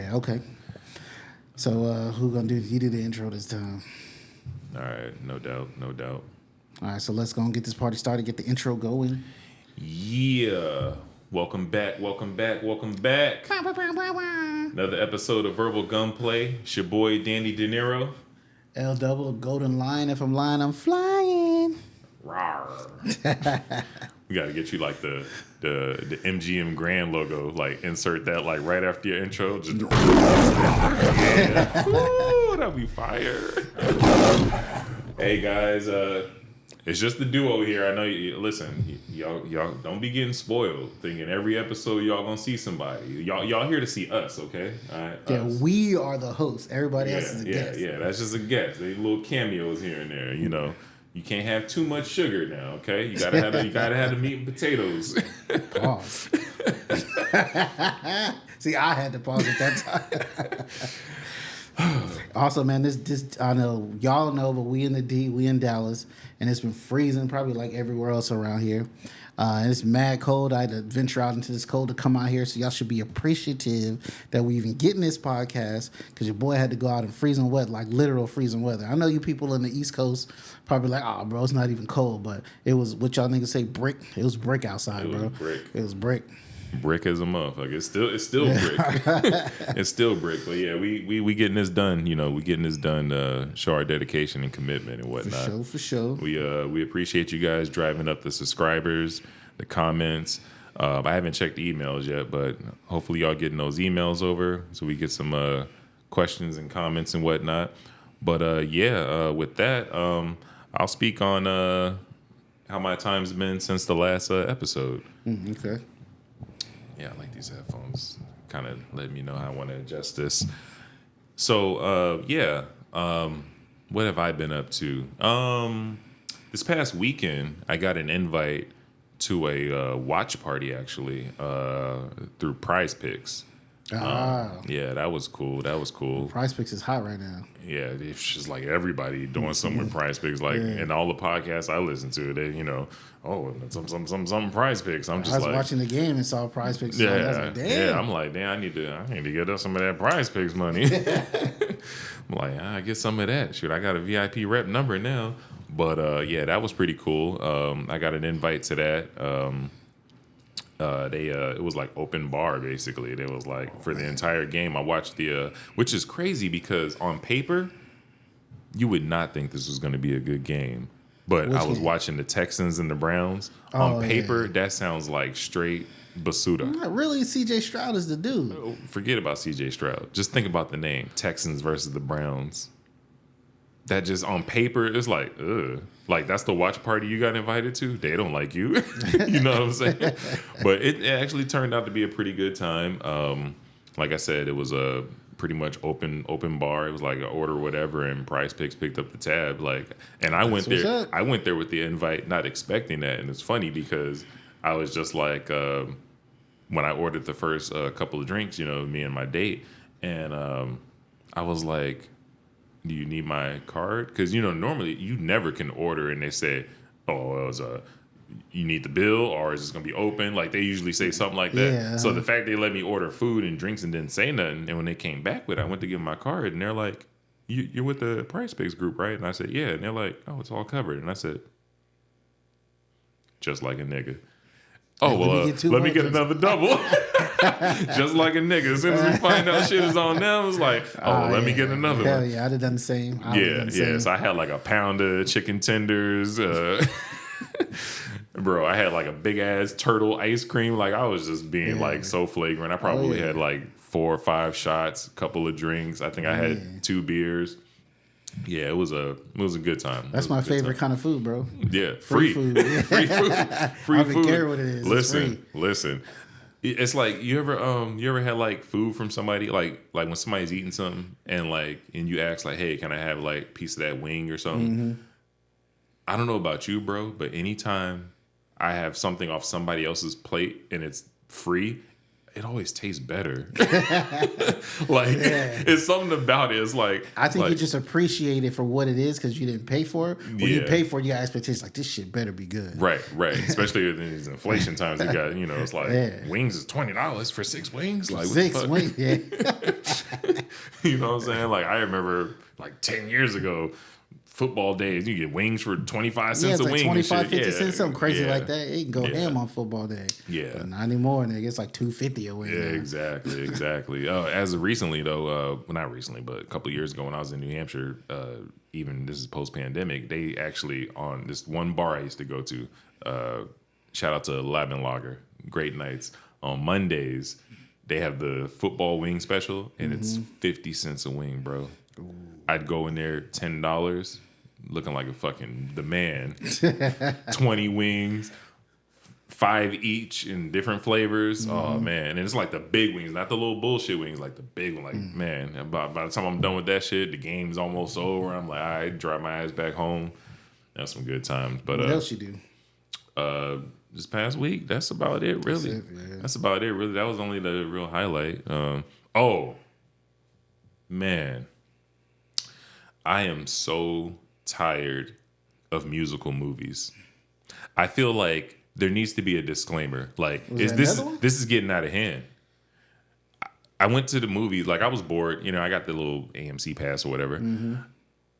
Yeah, okay. So who gonna do? You do the intro this time. All right, no doubt. All right, so let's go and get this party started. Get the intro going. Yeah. Welcome back. Another episode of Verbal Gunplay. It's your boy Danny De Niro. L double golden lion. If I'm lying, I'm flying. Rawr. We got to get you like the MGM Grand logo. Like insert that like right after your intro. Just yeah. Woo, that'll be fire. Hey guys, it's just the duo here. I know you listen, y'all don't be getting spoiled thinking every episode y'all gonna see somebody. Y'all here to see us, okay? All right. Yeah, we are the hosts. Everybody else is a guest. Yeah, that's just a guest. They little cameos here and there, you know. You can't have too much sugar now, okay? You gotta have the meat and potatoes. Pause. See, I had to pause at that time. Also, man, this I know y'all know, but we in Dallas, and it's been freezing probably like everywhere else around here. And it's mad cold. I had to venture out into this cold to come out here, so y'all should be appreciative that we even getting this podcast, because your boy had to go out in freezing wet, like literal freezing weather. I know you people in the East Coast probably like, oh, bro, it's not even cold, but it was what y'all niggas say, brick. It was brick outside, bro. It was brick. Brick as a motherfucker. It's still brick. It's still brick. But yeah, we getting this done. You know, we getting this done. Show our dedication and commitment and whatnot. For sure. We appreciate you guys driving up the subscribers, the comments. I haven't checked the emails yet, but hopefully y'all getting those emails over so we get some questions and comments and whatnot. But with that, I'll speak on how my time's been since the last episode. Okay. Yeah, I like these headphones. Kind of let me know how I want to adjust this. So, what have I been up to? This past weekend, I got an invite to a watch party, actually, through Prize Picks. Yeah, that was cool. Prize Picks is hot right now. Yeah, it's just like everybody doing something with Prize Picks. Like, in all the podcasts I listen to, they, you know, some Prize Picks. I was watching the game and saw Prize Picks. Yeah, I was like, damn. Yeah, I'm like, damn, I need to get us some of that Prize Picks money. I'm like, I get some of that. Shoot, I got a VIP rep number now. But that was pretty cool. I got an invite to that. It was like open bar basically. It was like for the entire game. I watched which is crazy because on paper, you would not think this was going to be a good game. But I was watching the Texans and the Browns. On paper, that sounds like straight basuda. Not really. CJ Stroud is the dude. Forget about CJ Stroud. Just think about the name. Texans versus the Browns. That just on paper is like, ugh. Like that's the watch party you got invited to. They don't like you. You know what I'm saying? But it actually turned out to be a pretty good time. Like I said, it was a pretty much open bar. It was like an order whatever, and Prize Picks picked up the tab. Like, and I went there. I went there with the invite, not expecting that. And it's funny because I was just like, when I ordered the first couple of drinks, you know, me and my date, and I was like, do you need my card? Because, you know, normally you never can order and they say, oh, it was you need the bill or is this going to be open? Like they usually say something like that. Yeah. So the fact they let me order food and drinks and didn't say nothing. And when they came back with it, I went to give them my card and they're like, you're with the Price Picks group, right? And I said, yeah. And they're like, oh, it's all covered. And I said, just like a nigga. Oh, well, let me get another double. Just like a nigga. As soon as we find out shit is on them, it's like, let me get another one. Hell yeah, I'd have done the same. So I had like a pound of chicken tenders. Bro, I had like a big ass turtle ice cream. Like I was just being like so flagrant. I probably had like 4 or 5 shots, a couple of drinks. I think I had 2 beers. Yeah, it was a good time. That's my favorite kind of food, bro. Yeah, free food. Free food. Free I food. don't care what it is. Listen. It's like you ever had like food from somebody like when somebody's eating something and you ask like, hey, can I have like a piece of that wing or something? Mm-hmm. I don't know about you, bro, but anytime I have something off somebody else's plate and it's free, it always tastes better. It's something about it. It's like I think you just appreciate it for what it is because you didn't pay for it. When you pay for it, you got expectations like this shit better be good. Right. Especially in these inflation times, you got it's like wings is $20 for 6 wings. Like 6 wings, yeah. You know what I'm saying? Like, I remember like 10 years ago, football days, you get wings for 25 cents it's a like wing. 25, 50 Yeah, cents, something crazy yeah, like that. It can go ham on football day. Yeah. But not anymore, nigga. It's like $2.50 a wing. Yeah, now. exactly. As of recently, though, well, not recently, but a couple of years ago when I was in New Hampshire, even this is post-pandemic, they actually, on this one bar I used to go to, shout out to Lab and Lager, great nights, on Mondays, they have the football wing special, and it's 50 cents a wing, bro. Ooh. I'd go in there, $10, looking like a fucking the man. 20 wings, 5 each in different flavors. Oh man, and it's like the big wings, not the little bullshit wings, like the big one. Like man, by the time I'm done with that shit, the game's almost over. I'm like, I drive my ass back home. That's some good times. But what else you do? This past week, that's about it, really. That's about it, really. That was only the real highlight. Oh man, I am so tired of musical movies. I feel like there needs to be a disclaimer. Like, this is getting out of hand. I went to the movie, like I was bored. You know, I got the little AMC pass or whatever. And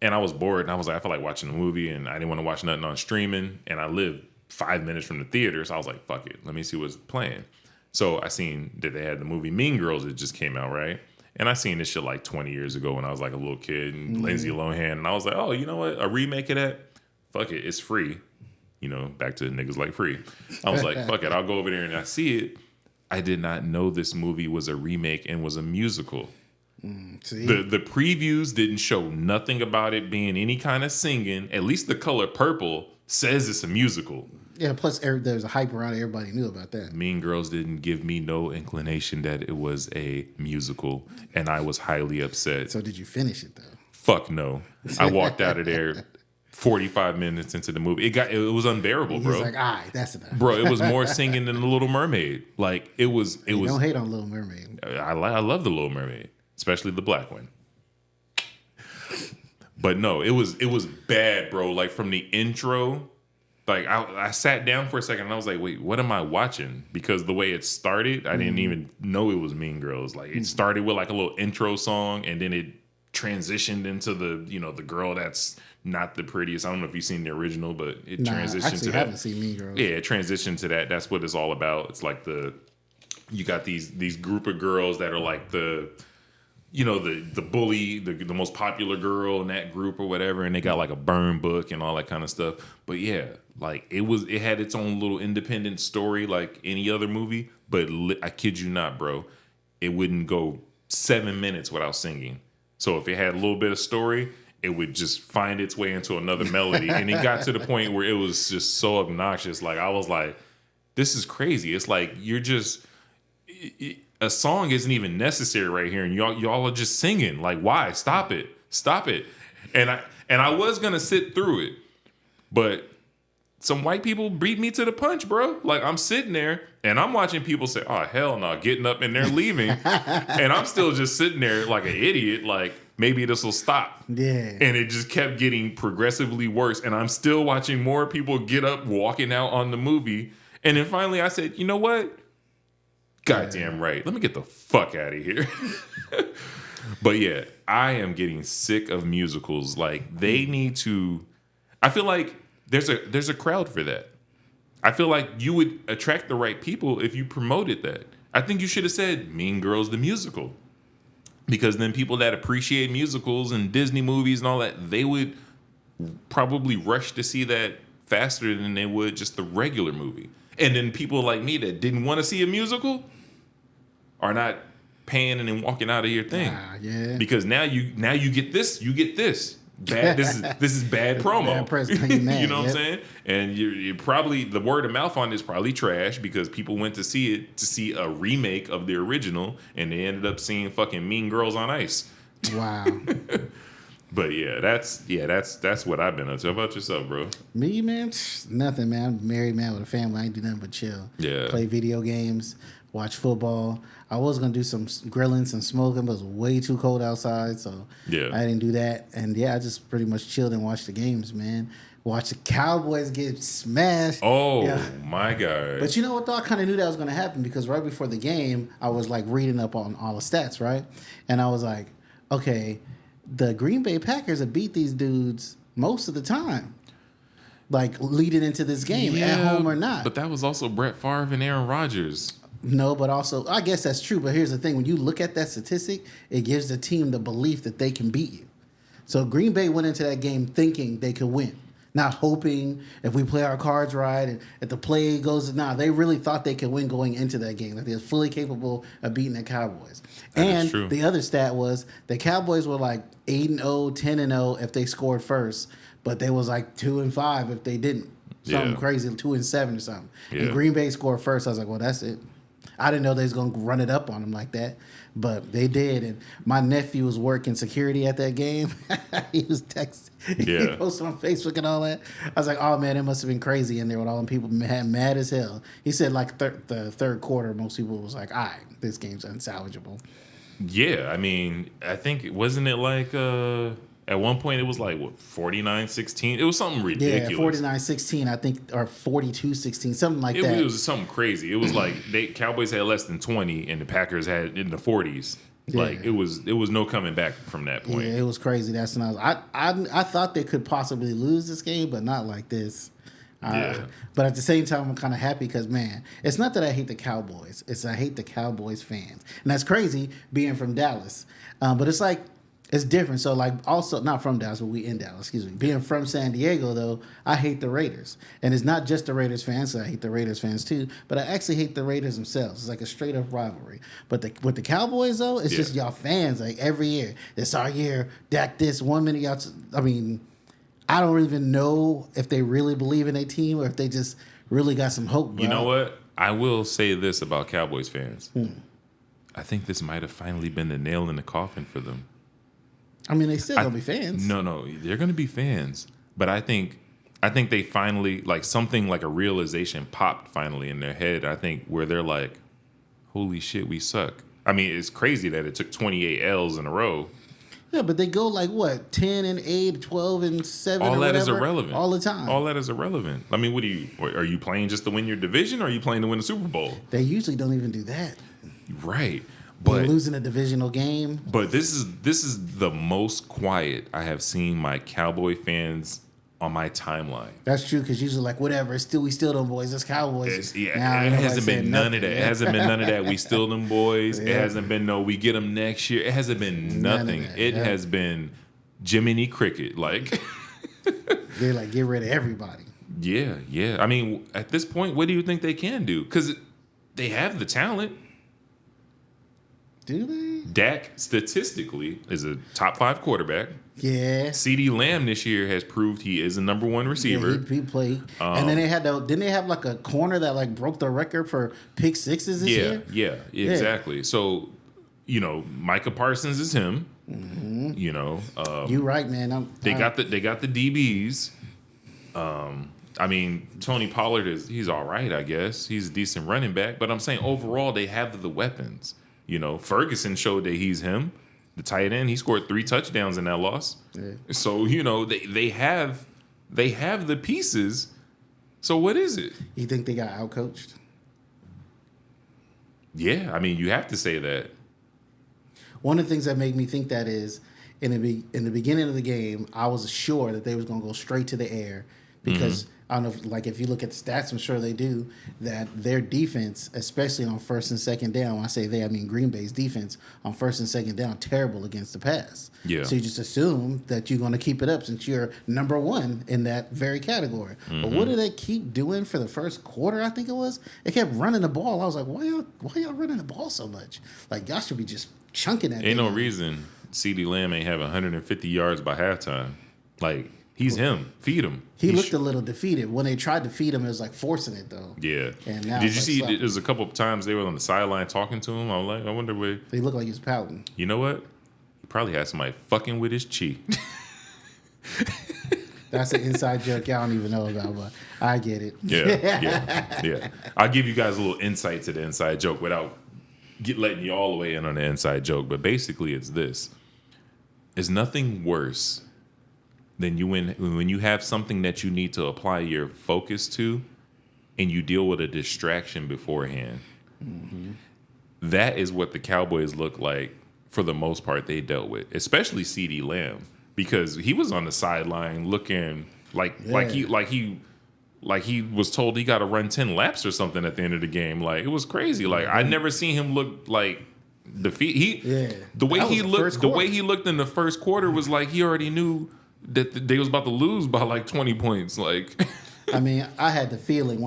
I was bored, and I was like, I feel like watching a movie, and I didn't want to watch nothing on streaming. And I lived 5 minutes from the theater, so I was like, fuck it, let me see what's playing. So I seen that they had the movie Mean Girls that just came out, right? And I seen this shit like 20 years ago when I was like a little kid, and Lindsay Lohan, and I was like, oh, you know what? A remake of that? Fuck it, it's free. You know, back to niggas like free. I was like, fuck it, I'll go over there and I see it. I did not know this movie was a remake and was a musical. The previews didn't show nothing about it being any kind of singing. At least the color purple says it's a musical. Yeah, plus there's a hype around it. Everybody knew about that. Mean Girls didn't give me no inclination that it was a musical, and I was highly upset. So did you finish it, though? Fuck no. I walked out of there 45 minutes into the movie. It was unbearable, bro. He's like, all right, that's enough. Bro, it was more singing than The Little Mermaid. Like, it was... Don't hate on Little Mermaid. I love The Little Mermaid, especially the black one. But no, it was bad, bro. Like, from the intro... Like, I sat down for a second and I was like, wait, what am I watching? Because the way it started, I didn't even know it was Mean Girls. Like, it started with like a little intro song, and then it transitioned into the girl that's not the prettiest. I don't know if you've seen the original, but it transitioned to that. I haven't seen Mean Girls. Yeah, it transitioned to that. That's what it's all about. It's like you got these group of girls that are like the bully, the most popular girl in that group or whatever, and they got like a burn book and all that kind of stuff. But yeah, like it had its own little independent story like any other movie. But I kid you not, bro, it wouldn't go 7 minutes without singing. So if it had a little bit of story, it would just find its way into another melody. And it got to the point where it was just so obnoxious. Like, I was like, this is crazy. It's like you're just... a song isn't even necessary right here, and y'all are just singing. Like, why? Stop it. And I was gonna sit through it, but some white people beat me to the punch, bro. Like, I'm sitting there and I'm watching people say, oh hell no, getting up and they're leaving. And I'm still just sitting there like an idiot, like maybe this will stop. Yeah. And it just kept getting progressively worse, and I'm still watching more people get up walking out on the movie. And then finally I said, you know what? Goddamn right. Let me get the fuck out of here. But yeah, I am getting sick of musicals. Like, they need to... I feel like there's a crowd for that. I feel like you would attract the right people if you promoted that. I think you should have said Mean Girls the musical. Because then people that appreciate musicals and Disney movies and all that, they would probably rush to see that faster than they would just the regular movie. And then people like me that didn't want to see a musical are not paying and then walking out of your thing. Yeah. Because now you get this. Bad. This is bad promo. Bad press, mad, you know what I'm saying? And you probably, the word of mouth on this is probably trash, because people went to see a remake of the original, and they ended up seeing fucking Mean Girls on Ice. Wow. But yeah, that's what I've been up to. How about yourself, bro? Me, man, nothing, man. I'm a married man with a family. I ain't do nothing but chill. Yeah. Play video games, watch football. I was gonna do some grilling, some smoking, but it was way too cold outside, so yeah, I didn't do that. And yeah, I just pretty much chilled and watched the games, man. Watch the Cowboys get smashed. Oh, yeah. My God. But you know what, though? I kind of knew that was going to happen, because right before the game, I was like reading up on all the stats, right? And I was like, okay, the Green Bay Packers have beat these dudes most of the time, like leading into this game, at home or not. But that was also Brett Favre and Aaron Rodgers. No, but also, I guess that's true. But here's the thing. When you look at that statistic, it gives the team the belief that they can beat you. So Green Bay went into that game thinking they could win, not hoping if we play our cards right and if the play goes. They really thought they could win going into that game. That they were fully capable of beating the Cowboys. That is true. The other stat was the Cowboys were like 8-0, 10-0 if they scored first, but they was like 2-5 if they didn't. Something crazy, 2-7 or something. Yeah. And Green Bay scored first. I was like, well, that's it. I didn't know they was going to run it up on them like that, but they did. And my nephew was working security at that game. He was texting. He posted on Facebook and all that. I was like, oh, man, it must have been crazy in there with all them people mad as hell. He said, like, the third quarter, most people was like, all right, this game's unsalvageable. Yeah, I mean, I think, wasn't it like... at one point, it was like, what, 49-16? It was something ridiculous. Yeah, 49-16, I think, or 42-16, something like that. It was something crazy. It was like Cowboys had less than 20, and the Packers had in the 40s. Yeah. Like, it was no coming back from that point. Yeah, it was crazy. That's when I thought they could possibly lose this game, but not like this. But at the same time, I'm kind of happy because, man, it's not that I hate the Cowboys. It's I hate the Cowboys fans. And that's crazy being from Dallas. But it's like, it's different. So, like, also, not from Dallas, but we in Dallas, excuse me. Being from San Diego, though, I hate the Raiders. And it's not just the Raiders fans. I hate the Raiders fans, too. But I actually hate the Raiders themselves. It's like a straight-up rivalry. But with the Cowboys, though, it's just y'all fans, like, every year. It's our year. Dak this. 1 minute, y'all... I mean, I don't even know if they really believe in their team or if they just really got some hope, bro. You know what? I will say this about Cowboys fans. I think this might have finally been the nail in the coffin for them. I mean, they still gonna be fans. No, they're gonna be fans. But I think they finally, like, something like a realization popped finally in their head. I think where they're like, "Holy shit, we suck." I mean, it's crazy that it took 28 L's in a row. Yeah, but they go like what, 10-8, 12-7. All or that whatever, is irrelevant. all the time. All that is irrelevant. I mean, are you playing just to win your division, or are you playing to win the Super Bowl? They usually don't even do that. Right. But they're losing a divisional game. But this is the most quiet I have seen my Cowboy fans on my timeline. That's true, because usually like whatever, we still them boys. It's Cowboys. It hasn't been none of that. It hasn't been none of that. We still them boys. It hasn't been we get them next year. It hasn't been nothing. It has been Jiminy Cricket. Like they're like, get rid of everybody. Yeah. I mean, at this point, what do you think they can do? Because they have the talent. Do they? Dak, statistically, is a top 5 quarterback. Yeah. CeeDee Lamb this year has proved he is a number 1 receiver. Yeah, he played. And then didn't they have like a corner that like broke the record for pick sixes this year? Yeah, exactly. So, Micah Parsons is him. Mm-hmm. You're right, man. They got the DBs. I mean, Tony Pollard he's all right, I guess. He's a decent running back, but I'm saying overall they have the weapons. Ferguson showed that he's him. The tight end, he scored 3 touchdowns in that loss. Yeah. So, they have the pieces. So what is it? You think they got outcoached? Yeah, I mean, you have to say that. One of the things that made me think that is in the beginning of the game, I was sure that they was going to go straight to the air because I don't know, if you look at the stats, I'm sure they do, that their defense, especially on first and second down, when I say they, I mean Green Bay's defense on first and second down, terrible against the pass. Yeah. So you just assume that you're going to keep it up since you're number 1 in that very category. Mm-hmm. But what did they keep doing for the first quarter, I think it was? They kept running the ball. I was like, why y'all running the ball so much? Like, y'all should be just chunking that. Ain't no reason CeeDee Lamb ain't having 150 yards by halftime. Like, he's him. Feed him. He looked a little defeated. When they tried to feed him, it was like forcing it, though. Yeah. And now did you see, there's a couple of times they were on the sideline talking to him. I was like, I wonder where. He looked like he was pouting. You know what? He probably had somebody fucking with his cheek. That's an inside joke y'all don't even know about, but I get it. Yeah. I'll give you guys a little insight to the inside joke without letting you all the way in on the inside joke. But basically, it's this. There's nothing worse than when you have something that you need to apply your focus to and you deal with a distraction beforehand. Mm-hmm. That is what the Cowboys look like for the most part, they dealt with, especially CeeDee Lamb, because he was on the sideline looking like he was told he got to run 10 laps or something at the end of the game. Like, it was crazy. Like, I never seen him look like defeat. The way he looked in the first quarter was like he already knew that they was about to lose by like 20 points. Like, I mean, I had the feeling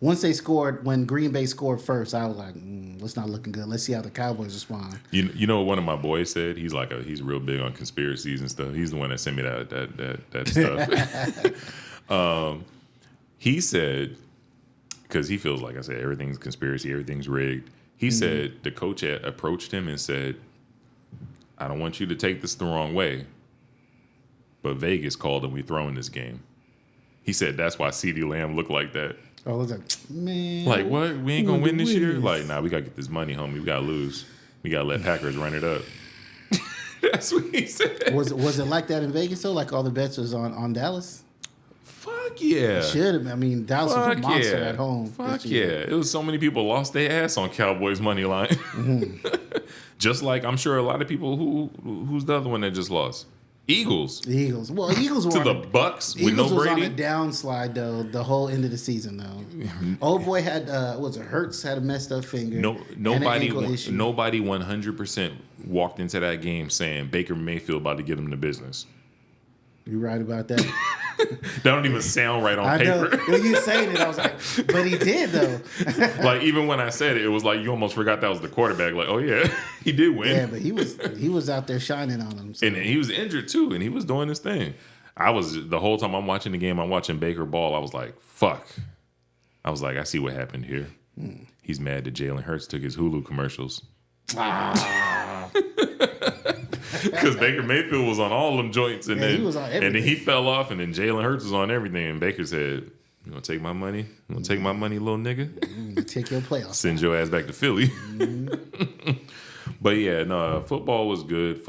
when Green Bay scored first, I was like, it's not looking good. Let's see how the Cowboys respond. You know what one of my boys said? He's real big on conspiracies and stuff. He's the one that sent me that stuff. He said, because he feels like I said, everything's conspiracy, everything's rigged. He said the coach had approached him and said, I don't want you to take this the wrong way, but Vegas called and we throwing this game. He said that's why CeeDee Lamb looked like that. I was like, man. Like, what? We ain't going to win this year? Like, nah, we got to get this money, homie. We got to lose. We got to let Packers run it up. That's what he said. Was it like that in Vegas, though? Like all the bets was on Dallas? Fuck yeah. It should have been. I mean, Dallas was a monster at home. Fuck yeah. It was so many people lost their ass on Cowboys money line. Just like I'm sure a lot of people who's the other one that just lost? Eagles. Well, Eagles were to the Bucks with Eagles no Brady. was on a downslide though the whole end of the season though. Old boy had Hurts had a messed up finger. Nobody 100% walked into that game saying Baker Mayfield about to get him the business. You right about that. That don't even sound right on paper. Know. When you saying it, I was like, but he did though. Like even when I said it, it was like you almost forgot that was the quarterback. Like, oh yeah, he did win. Yeah, but he was out there shining on him. So. And he was injured too, and he was doing his thing. I was the whole time I'm watching the game, I'm watching Baker ball. I was like, fuck. I was like, I see what happened here. He's mad that Jalen Hurts took his Hulu commercials. Because Baker Mayfield was on all them joints, and then he was on everything. And then he fell off, and then Jalen Hurts was on everything. And Baker said, "You gonna take my money? You gonna take my money, little nigga? Take your playoffs. Send your ass back to Philly." But yeah, no, football was good.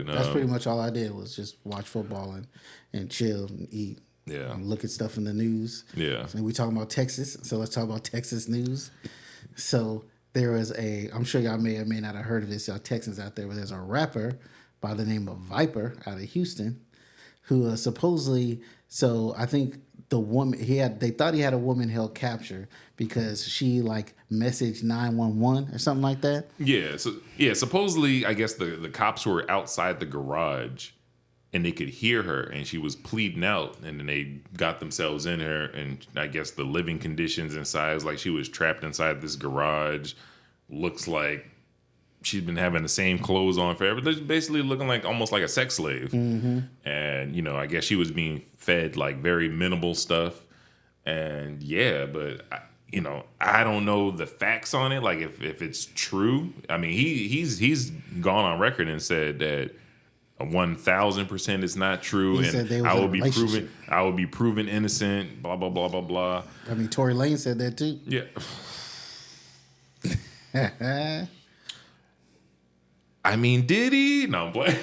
That's pretty much all I did was just watch football and chill and eat. Yeah, and look at stuff in the news. Yeah, and we talking about Texas, so let's talk about Texas news. So. There was I'm sure y'all may or may not have heard of this, y'all Texans out there, but there's a rapper by the name of Viper out of Houston who supposedly, so I think the woman, they thought he had a woman held capture because she like messaged 911 or something like that. Yeah, supposedly, I guess the cops were outside the garage and they could hear her and she was pleading out, and then they got themselves in her, and I guess the living conditions inside was like she was trapped inside this garage. Looks like she's been having the same clothes on forever. They're basically looking like almost like a sex slave. And I guess she was being fed like very minimal stuff. And yeah, but I don't know the facts on it, like if it's true. I mean, he's gone on record and said that 1,000% it's not true, and I will be proven innocent. Blah blah blah blah blah. I mean, Tory Lane said that too. Yeah. I mean, did he? No, I'm playing.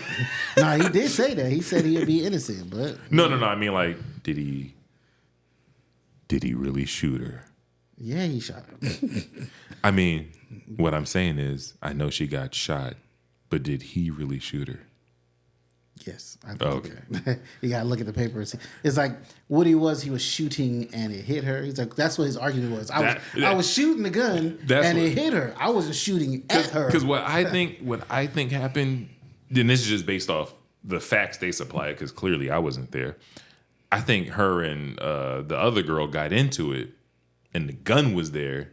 No, he did say that. He said he'd be innocent, but no. I mean, like, did he really shoot her? Yeah, he shot her. I mean, what I'm saying is, I know she got shot, but did he really shoot her? Yes. I think you got to look at the papers. It's like what he was shooting and it hit her. He's like, that's what his argument was. I was shooting the gun and it hit her. I wasn't shooting at her. Because what I think happened, then this is just based off the facts they supplied, because clearly I wasn't there. I think her and the other girl got into it, and the gun was there.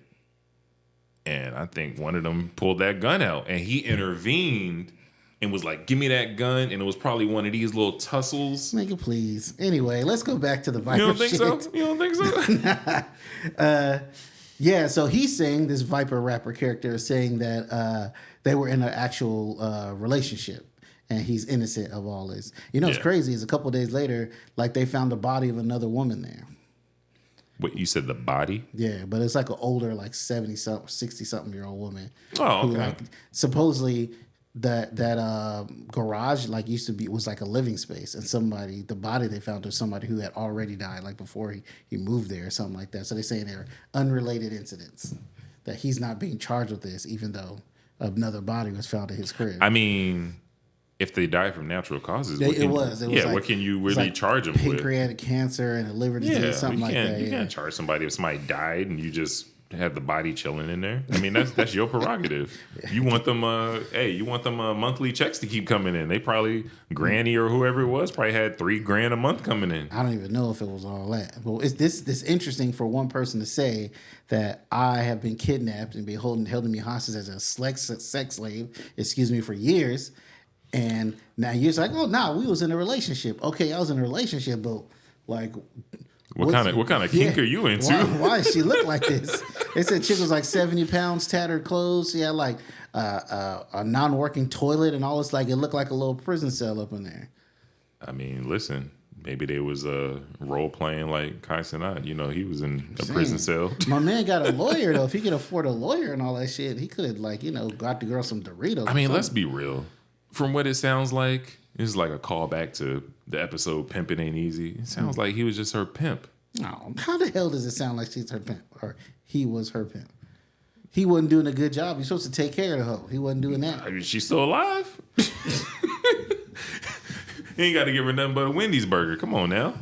And I think one of them pulled that gun out, and he intervened and was like, give me that gun. And it was probably one of these little tussles. Make it please. Anyway, let's go back to the Viper. You don't think so? You don't think so? Yeah, so he's saying, this Viper rapper character is saying that they were in an actual relationship. And he's innocent of all this. What's crazy is a couple of days later, like they found the body of another woman there. What, you said the body? Yeah, but it's like an older, like 70-something, 60-something year old woman. Oh, okay. Who, like, supposedly that garage was like a living space, and the body they found was somebody who had already died, like before he moved there or something like that. So they're saying they're unrelated incidents, that he's not being charged with this, even though another body was found at his crib. I mean, if they died from natural causes, It was like, what can you really like charge them with? pancreatic cancer and a liver disease, something like that. You can't charge somebody if somebody died and you just had the body chilling in there. I mean, that's your prerogative. You want them, monthly checks to keep coming in. They probably, Granny or whoever it was, probably had $3,000 a month coming in. I don't even know if it was all that. But it's this interesting for one person to say that I have been kidnapped and been holding me hostage as a sex slave, for years. And now you're like, oh, nah, we was in a relationship. Okay, I was in a relationship, but like, what kind of kink are you into? Why does she look like this? They said chick was like 70 pounds, tattered clothes. She had like a non-working toilet and all this. Like it looked like a little prison cell up in there. I mean, listen, maybe they was role playing like Kai Cenat. You know, he was in a prison cell. My man got a lawyer though. If he could afford a lawyer and all that shit, he could got the girl some Doritos. I mean, let's be real. From what it sounds like, this is like a callback to the episode "Pimpin' Ain't Easy." It sounds like he was just her pimp. No, how the hell does it sound like she's her pimp or he was her pimp? He wasn't doing a good job. He's supposed to take care of the hoe. He wasn't doing that. I mean, she's still alive. He ain't got to give her nothing but a Wendy's burger. Come on now.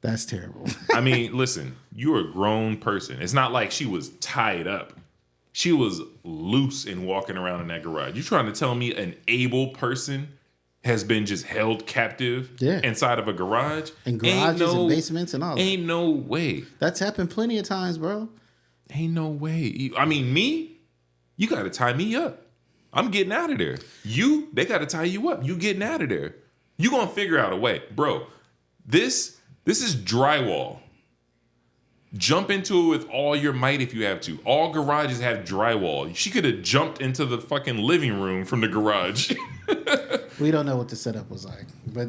That's terrible. I mean, listen, you're a grown person. It's not like she was tied up. She was loose and walking around in that garage. You trying to tell me an able person has been just held captive inside of a garage? And garages and basements and all that. Ain't no way. That's happened plenty of times, bro. Ain't no way. I mean, me, you got to tie me up. I'm getting out of there. They got to tie you up. You getting out of there. You going to figure out a way. Bro, this is drywall. Jump into it with all your might if you have to. All garages have drywall. She could have jumped into the fucking living room from the garage. We don't know what the setup was like, but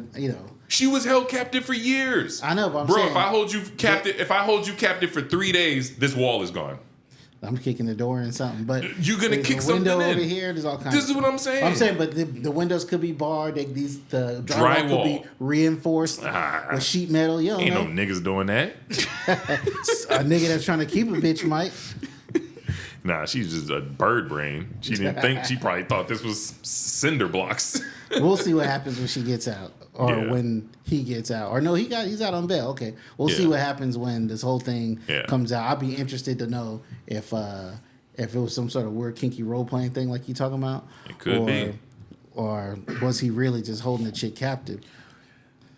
she was held captive for years. I know, but I'm saying, saying, if I hold you captive for 3 days, this wall is gone. I'm kicking the door in something, but you're gonna kick something window in. over here. There's all kinds. This is what I'm saying. I'm saying, but the windows could be barred. The drywall could be reinforced with sheet metal. Ain't no niggas doing that. A nigga that's trying to keep a bitch might. Nah, she's just a bird brain. She didn't think. She probably thought this was cinder blocks. We'll see what happens when she gets out, or when he gets out, or no, he's out on bail. Okay, we'll see what happens when this whole thing comes out. I'll be interested to know if it was some sort of weird kinky role playing thing like you talking about. It could be, or was he really just holding the chick captive?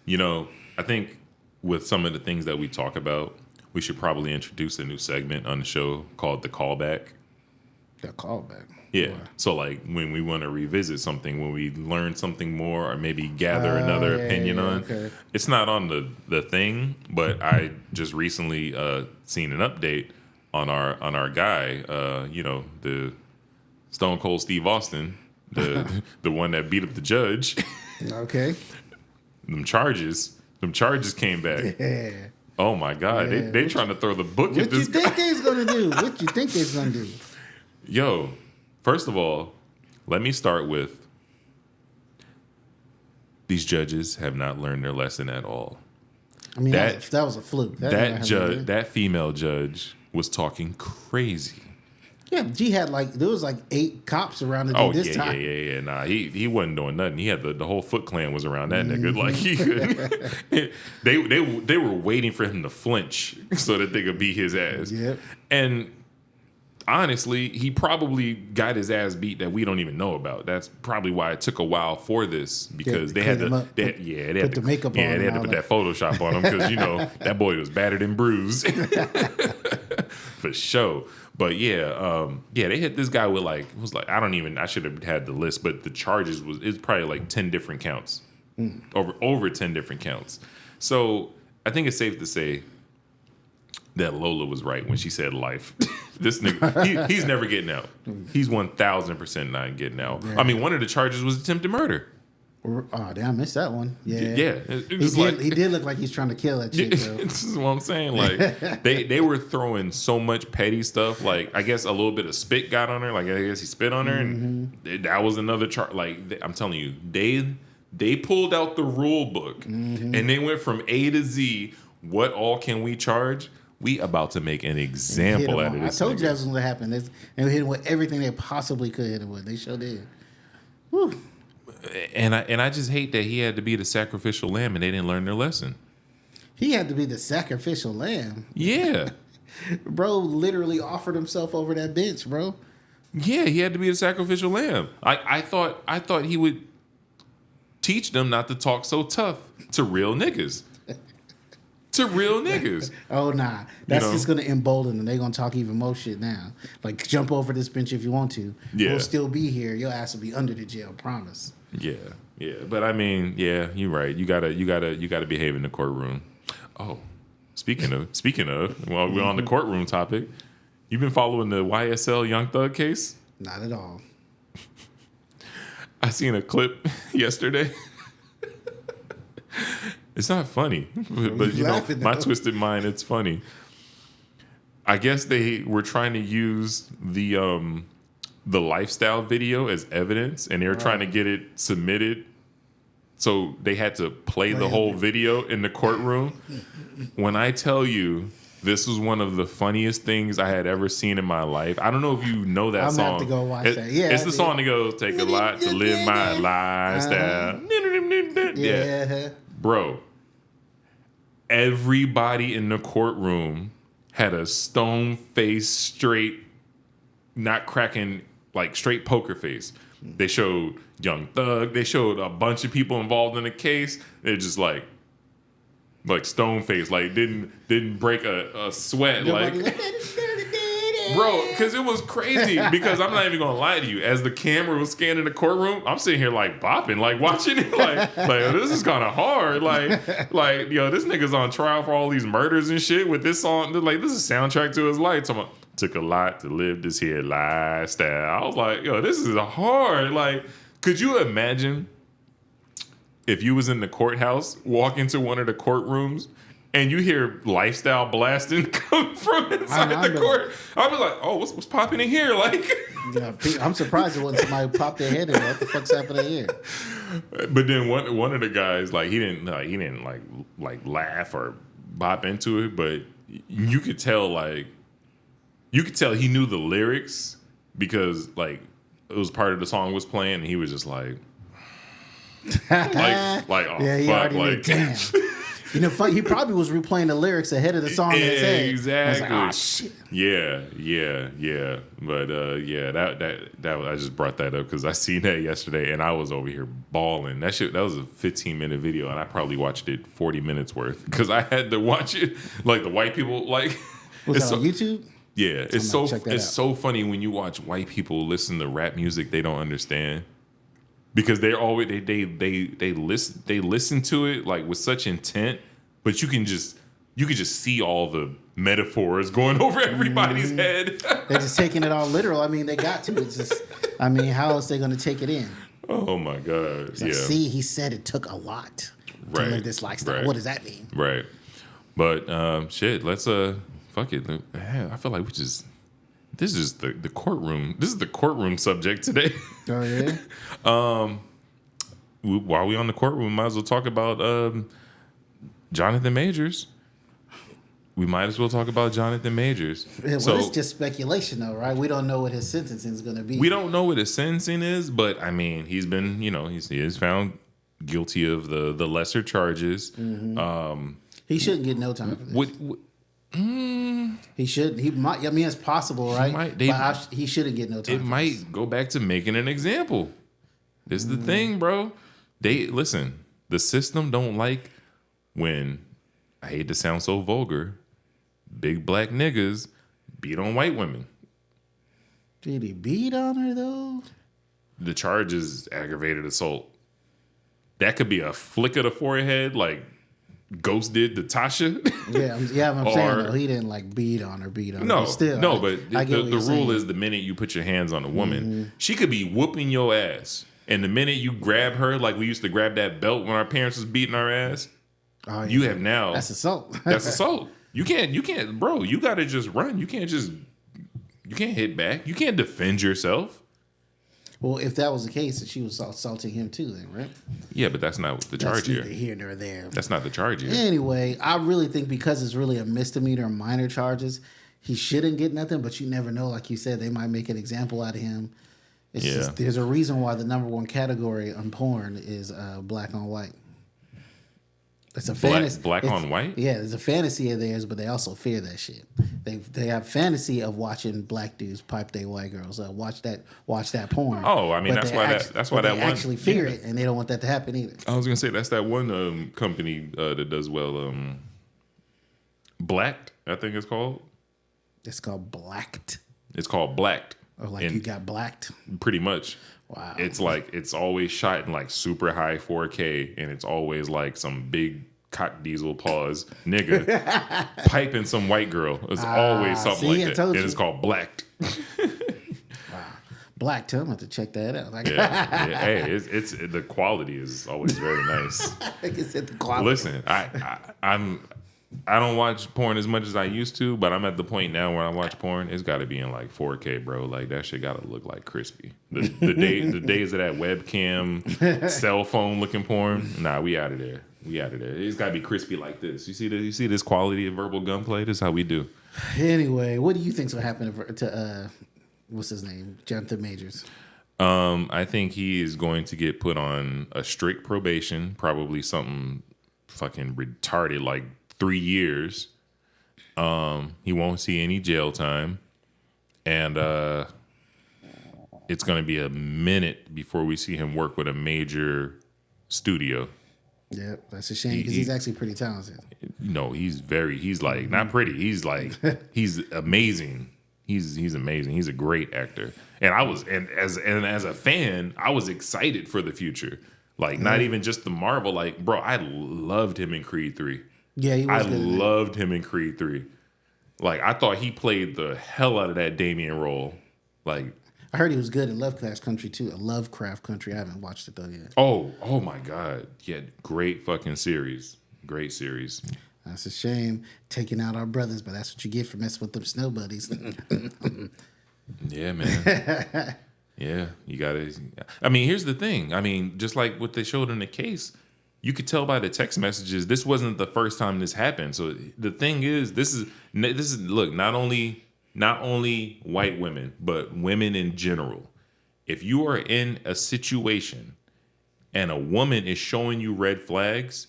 I think with some of the things that we talk about, we should probably introduce a new segment on the show called the Callback. The Callback. Yeah. So like when we want to revisit something, when we learn something more or maybe gather another opinion on, it's not on the thing, but I just recently seen an update on our guy, the Stone Cold Steve Austin, the one that beat up the judge. Okay. Them charges came back. Yeah. Oh my God. Yeah. They trying to throw the book at this guy. What you think they's gonna do? What you think they's gonna do? Yo, first of all, let me start with these judges have not learned their lesson at all. I mean, that was a fluke. That female judge was talking crazy. Yeah, G had there was 8 cops around the this time. Yeah. Nah, he wasn't doing nothing. He had the whole Foot Clan was around that nigga. Like he could, they were waiting for him to flinch so that they could beat his ass. Yep. And honestly, he probably got his ass beat that we don't even know about. That's probably why it took a while for this because they had to put the makeup on. Yeah, they had to put that Photoshop on him because that boy was battered and bruised for sure. But they hit this guy with I should have had the list, but the charges it's probably 10 different counts, over 10 different counts. So I think it's safe to say that Lola was right when she said life. This nigga, he's never getting out. He's 1,000% not getting out. Yeah. I mean, one of the charges was attempted murder. Oh, damn, I missed that one. Yeah. He did look like he's trying to kill that chick, though. This is what I'm saying. They were throwing so much petty stuff. I guess a little bit of spit got on her. I guess he spit on her, and that was another charge. I'm telling you, they pulled out the rule book, and they went from A to Z. What all can we charge? We about to make an Hit example him out of on. I this. told you nigga. that was going to happen. They hit him with everything they possibly could hit him with. They sure did. Whew. And I just hate that he had to be the sacrificial lamb and they didn't learn their lesson. He had to be the sacrificial lamb. Yeah. Bro literally offered himself over that bench, bro. Yeah, he had to be the sacrificial lamb. I thought he would teach them not to talk so tough to real niggas. To real niggas. Oh, nah. That's know? just going to embolden them. They're going to talk even more shit now. Like, jump over this bench if you want to. Yeah. We'll still be here. Your ass will be under the jail, promise. Yeah. But I mean, yeah, you're right. You gotta behave in the courtroom. Oh, speaking of, while we're on the courtroom topic, you've been following the YSL Young Thug case? Not at all. I seen a clip yesterday. It's not funny, but you know, laughing, my though? twisted mind, it's funny. I guess they were trying to use the lifestyle video as evidence, and they were trying to get it submitted. So they had to play the whole video in the courtroom. When I tell you, this was one of the funniest things I had ever seen in my life. I don't know if you know that I'm song. gonna have to go watch that. Yeah, it's I the did. song that goes, "Take a lot to live my lifestyle." Yeah. Bro, everybody in the courtroom had a stone face, straight, not cracking, like straight poker face. They showed Young Thug. They showed a bunch of people involved in the case. They're just like stone face, like didn't break a sweat, like. Bro, because it was crazy. Because I'm not even gonna lie to you. As the camera was scanning the courtroom, I'm sitting here like bopping, like watching it, like this is kind of hard. Like yo, this nigga's on trial for all these murders and shit with this song. Like this is a soundtrack to his life. Talking about, took a lot to live this here lifestyle. I was like, yo, this is hard. Like, could you imagine if you was in the courthouse, walk into one of the courtrooms, and you hear lifestyle blasting come from inside the court? I'd be like, oh, what's popping in here? Like, Yeah, I'm surprised it wasn't somebody who popped their head in. What the fuck's happening here? but then one of the guys, like, he didn't laugh or bop into it, but you could tell he knew the lyrics because like it was part of the song was playing, and he was just like oh Yeah, he fuck, already like damn. You know, he probably was replaying the lyrics ahead of the song in his head. Exactly. I was like, oh, shit. Yeah. But that I just brought that up because I seen that yesterday and I was over here bawling. That was a 15-minute video and I probably watched it 40 minutes worth because I had to watch it. Like the white people, like, Was that on YouTube? Yeah, it's check that out. so funny when you watch white people listen to rap music they don't understand. Because they're always they listen to it like with such intent, but you can just see all the metaphors going over everybody's head. They're just taking it all literal. I mean, they got to. It's just, I mean, how else they going to take it in? Oh my god! It's like, see, he said it took a lot to live this lifestyle. What does that mean? Right. But shit, let's fuck it. I feel like this is the courtroom. This is the courtroom subject today. Oh yeah. While we on the courtroom, might as well talk about Jonathan Majors. We might as well talk about Jonathan Majors. Well, it's just speculation, though, right? We don't know what his sentencing is going to be. We don't know what his sentencing is, but I mean, he's been, he is found guilty of the lesser charges. Mm-hmm. He shouldn't get no time for this. He shouldn't. He might. I mean, it's possible, right? He shouldn't get no time. It might go back to making an example. This is the thing, bro. Listen. The system don't like when, I hate to sound so vulgar, big black niggas beat on white women. Did he beat on her though? The charge is aggravated assault. That could be a flick of the forehead, like Ghost did to Tasha. I'm saying though, he didn't like beat on her. No, but still, but the rule is the minute you put your hands on a woman, she could be whooping your ass, and the minute you grab her, like we used to grab that belt when our parents was beating our ass, you have now that's assault. That's assault. You can't, bro. You got to just run. You can't hit back. You can't defend yourself. Well, if that was the case, then she was assaulting him too, then, right? Yeah, but that's not the charge That's here. neither here nor there. That's not the charge here. Anyway, I really think because it's really a misdemeanor, minor charges, he shouldn't get nothing. But you never know. Like you said, they might make an example out of him. It's just, there's a reason why the number one category on porn is black on white. It's a fantasy. Black on white? Yeah, it's a fantasy of theirs, but they also fear that shit. They have fantasy of watching black dudes pipe their white girls. Watch that porn. Oh, I mean But that's why that they one actually fear it, and they don't want that to happen either. I was gonna say that's that one company that does well. Blacked, I think it's called. It's called Blacked. It's called Blacked. Or like you got blacked. Pretty much. Wow. It's like it's always shot in like super high 4K, and it's always like some big cock diesel pause nigga piping some white girl. It's always something like that. And it's called Blacked. Black too. I'm going to check that out. Like, Yeah. Hey, it's the quality is always very nice. like I said, the quality. Listen, I don't watch porn as much as I used to, but I'm at the point now where I watch porn, it's got to be in like 4K, bro. Like that shit got to look like crispy. The days of that webcam, cell phone looking porn, nah, we out of there. It's got to be crispy like this. You see this quality of Verbal Gunplay? This is how we do. Anyway, what do you think's going to happen to what's his name, Jonathan Majors? I think he is going to get put on a strict probation, probably something fucking retarded like 3 years. He won't see any jail time, and it's going to be a minute before we see him work with a major studio. Yeah, that's a shame because he's actually pretty talented. No, he's like not pretty. He's like he's amazing. He's amazing. He's a great actor, and as a fan, I was excited for the future. Like not even just the Marvel. Like, bro, I loved him in Creed 3. Yeah, he was good. I loved him in Creed 3. Like, I thought he played the hell out of that Damien role. Like, I heard he was good in Lovecraft Country too. Lovecraft Country. I haven't watched it though yet. Oh my God. Yeah, great fucking series. Great series. That's a shame. Taking out our brothers, but that's what you get for messing with them snow buddies. Yeah, man. Yeah, you gotta. I mean, here's the thing. I mean, just like what they showed in the case, you could tell by the text messages this wasn't the first time this happened. So the thing is, this is look, not only white women, but women in general. If you are in a situation and a woman is showing you red flags,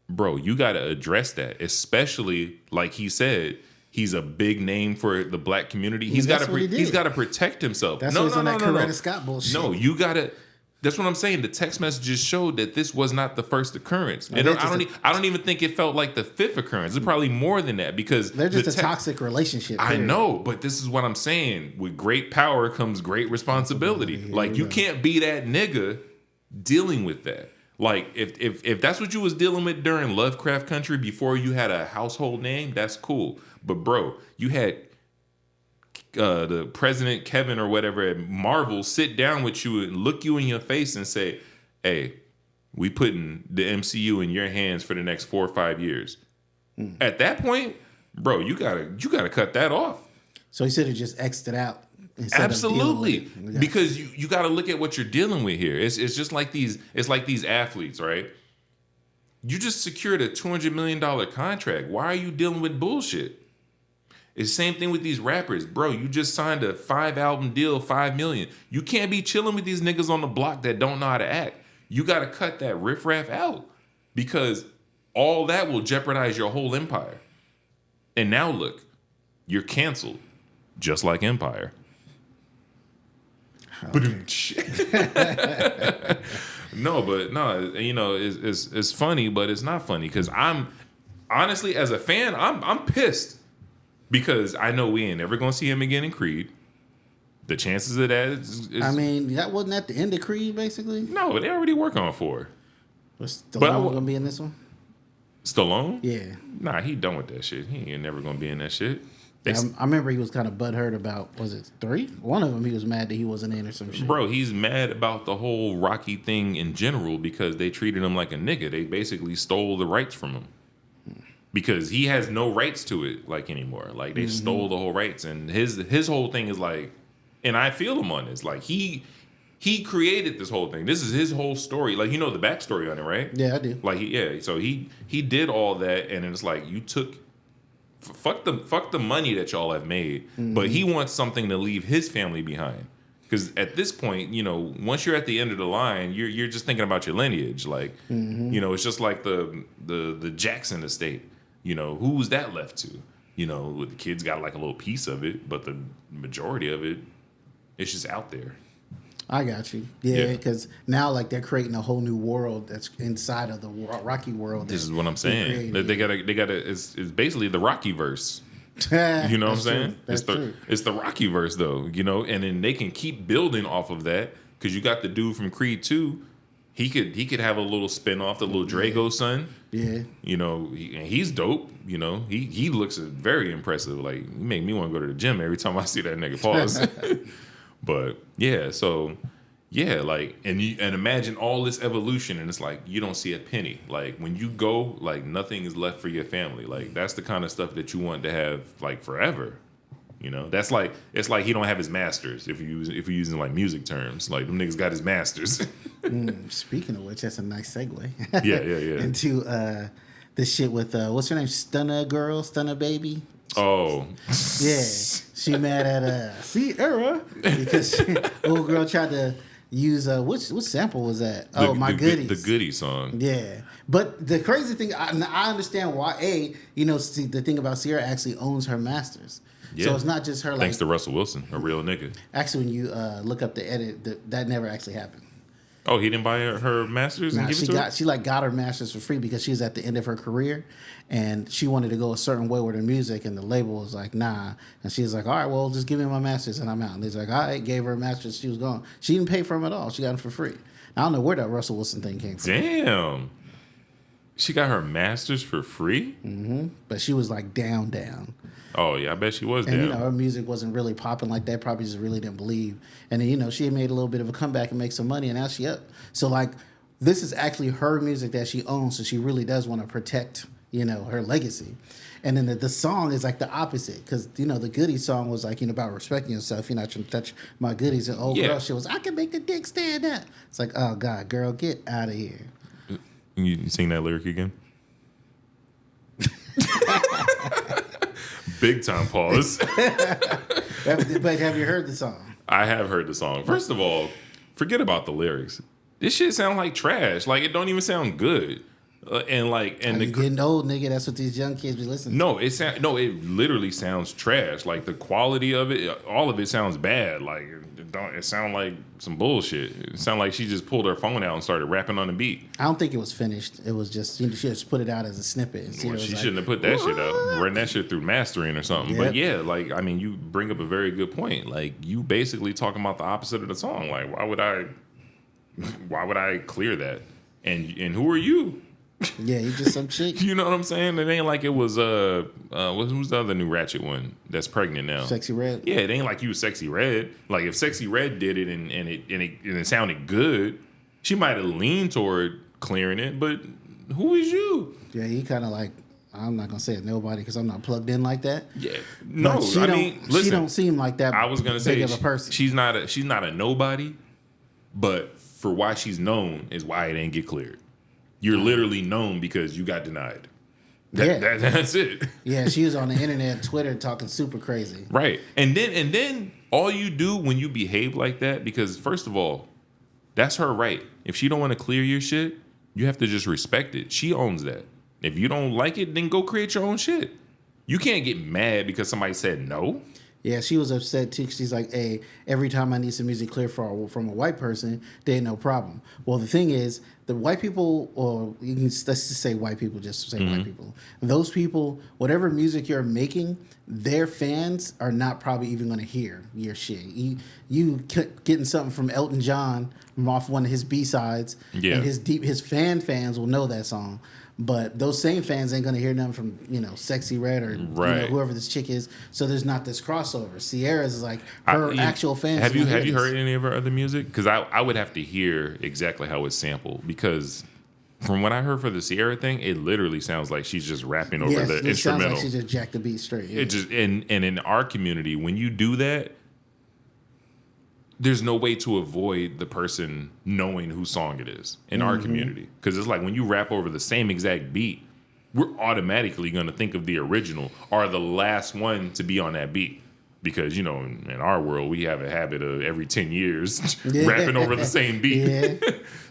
bro, you got to address that. Especially like he said, he's a big name for the black community. He's got to protect himself. That's what's on that Coretta Scott bullshit. No, you got to. That's what I'm saying. The text messages showed that this was not the first occurrence. And I don't even think it felt like the fifth occurrence. It's probably more than that because they're just a toxic relationship. Period. I know, but this is what I'm saying. With great power comes great responsibility. Like you can't be that nigga dealing with that. Like if that's what you was dealing with during Lovecraft Country before you had a household name, that's cool. But bro, you had the president Kevin or whatever at Marvel sit down with you and look you in your face and say, "Hey, we putting the MCU in your hands for the next 4 or 5 years." At that point, bro, you gotta cut that off. So he should have just X'd it out. Absolutely, because you got to look at what you're dealing with here. It's just like these. It's like these athletes, right? You just secured a $200 million contract. Why are you dealing with bullshit? It's the same thing with these rappers, bro. You just signed a 5-album deal, $5 million. You can't be chilling with these niggas on the block that don't know how to act. You got to cut that riffraff out because all that will jeopardize your whole empire. And now look, you're canceled, just like Empire. Okay. No, you know, it's funny, but it's not funny because I'm honestly, as a fan, I'm pissed because I know we ain't never gonna see him again in Creed. The chances of that is I mean, that wasn't at the end of Creed, basically. No, they already working on 4. Was Stallone gonna be in this one? Stallone? Yeah. Nah, he done with that shit. He ain't never gonna be in that shit. I remember he was kind of butthurt about, was it 3? One of them he was mad that he wasn't in or some shit. Bro, he's mad about the whole Rocky thing in general because they treated him like a nigga. They basically stole the rights from him. Because he has no rights to it like anymore. Like they stole the whole rights. And his whole thing is like, and I feel him on this. Like he he created this whole thing. This is his whole story. Like, you know the backstory on it, right? Yeah, I do. Like, so he did all that, and it's like you took fuck the money that y'all have made, but he wants something to leave his family behind. Because at this point, you know, once you're at the end of the line, you're just thinking about your lineage. Like, you know, it's just like the Jackson estate. You know, who's that left to? You know, the kids got like a little piece of it, but the majority of it, it's just out there. I got you. Yeah, because now like they're creating a whole new world that's inside of the Rocky world. This is what I'm saying. They gotta. It's basically the Rocky verse. You know what I'm saying? It's the Rocky verse though. You know, and then they can keep building off of that because you got the dude from Creed 2. He could have a little spin off, the little Drago son. Yeah. You know, he's dope. You know, he looks very impressive. Like, he make me want to go to the gym every time I see that nigga. Pause. But yeah, so yeah, like, and imagine all this evolution, and it's like you don't see a penny. Like, when you go, like, nothing is left for your family. Like, that's the kind of stuff that you want to have like forever. You know, that's like, it's like he don't have his masters. If you're using like music terms, like, them niggas got his masters. Speaking of which, that's a nice segue. Yeah. Into this shit with what's her name, Stunna Girl, Stunna Baby. Oh, yeah, she mad at Sierra because old girl tried to use what sample was that? My Goodies, the Goody song. Yeah, but the crazy thing, I understand why. The thing about Sierra actually owns her masters. Yeah. So it's not just her. Like, thanks to Russell Wilson, a real nigga. Actually, when you look up the edit, that never actually happened. Oh, he didn't buy her masters and give it to her? She got her masters for free because she was at the end of her career, and she wanted to go a certain way with her music, and the label was like, nah. And she was like, all right, well, just give me my masters and I'm out. And he's like, all right, gave her masters. She was gone. She didn't pay for them at all. She got them for free. I don't know where that Russell Wilson thing came from. Damn. She got her masters for free? Mm-hmm. But she was like down. Oh, yeah, I bet she was and, down. Her music wasn't really popping like that. Probably just really didn't believe. And then, she had made a little bit of a comeback and make some money, and now she up. So, like, this is actually her music that she owns, so she really does want to protect, her legacy. And then the song is like the opposite, because, the Goodies song was like, about respecting yourself. You're not trying to touch my goodies. And girl shit was, I can make the dick stand up. It's like, oh, God, girl, get out of here. You sing that lyric again? Big time pause. But have you heard the song? I have heard the song. First of all, forget about the lyrics. This shit sounds like trash. Like, it don't even sound good. You getting old, nigga. That's what these young kids be listening to. It literally sounds trash. Like, the quality of it, all of it sounds bad. Like, it sounds like some bullshit. It sounds like she just pulled her phone out and started rapping on the beat. I don't think it was finished. It was just, she just put it out as a snippet. Well, she shouldn't have put that shit out. Run that shit through mastering or something. Yep. But yeah, like, I mean, you bring up a very good point. Like, you basically talking about the opposite of the song. Like, why would I clear that? And who are you? Yeah, you just some chick. You know what I'm saying? It ain't like it was who's the other new Ratchet one that's pregnant now? Sexy Red. Yeah, it ain't like you was Sexy Red. Like, if Sexy Red did it and it sounded good, she might have leaned toward clearing it. But who is you? Yeah, he kind of like, I'm not gonna say it nobody because I'm not plugged in like that. Yeah, no, listen, she don't seem like that. I was gonna say big of a person. She's not a nobody, but for why she's known is why it didn't get cleared. You're literally known because you got denied. That's it. Yeah, she was on the internet, Twitter, talking super crazy. Right. And then all you do when you behave like that, because first of all, that's her right. If she don't want to clear your shit, you have to just respect it. She owns that. If you don't like it, then go create your own shit. You can't get mad because somebody said no. Yeah, she was upset too. She's like, hey, every time I need some music clear from a white person, they ain't no problem. Well, the thing is, the white people, or let's just say white people, just say white people. Those people, whatever music you're making, their fans are not probably even going to hear your shit. You getting something from Elton John from off one of his B-sides, and his fans will know that song. But those same fans ain't gonna hear nothing from Sexy Red or whoever this chick is. So there's not this crossover. Sierra's is like her actual fans. Have you heard any of her other music? Because I would have to hear exactly how it's sampled. Because from what I heard for the Sierra thing, it literally sounds like she's just rapping over the instrumental. Sounds like she just jacked the beat straight. Yeah. It just and in our community, when you do that, there's no way to avoid the person knowing whose song it is in our community. Because it's like when you rap over the same exact beat, we're automatically going to think of the original or the last one to be on that beat. Because, you know, in our world, we have a habit of every 10 years rapping over the same beat. Yeah.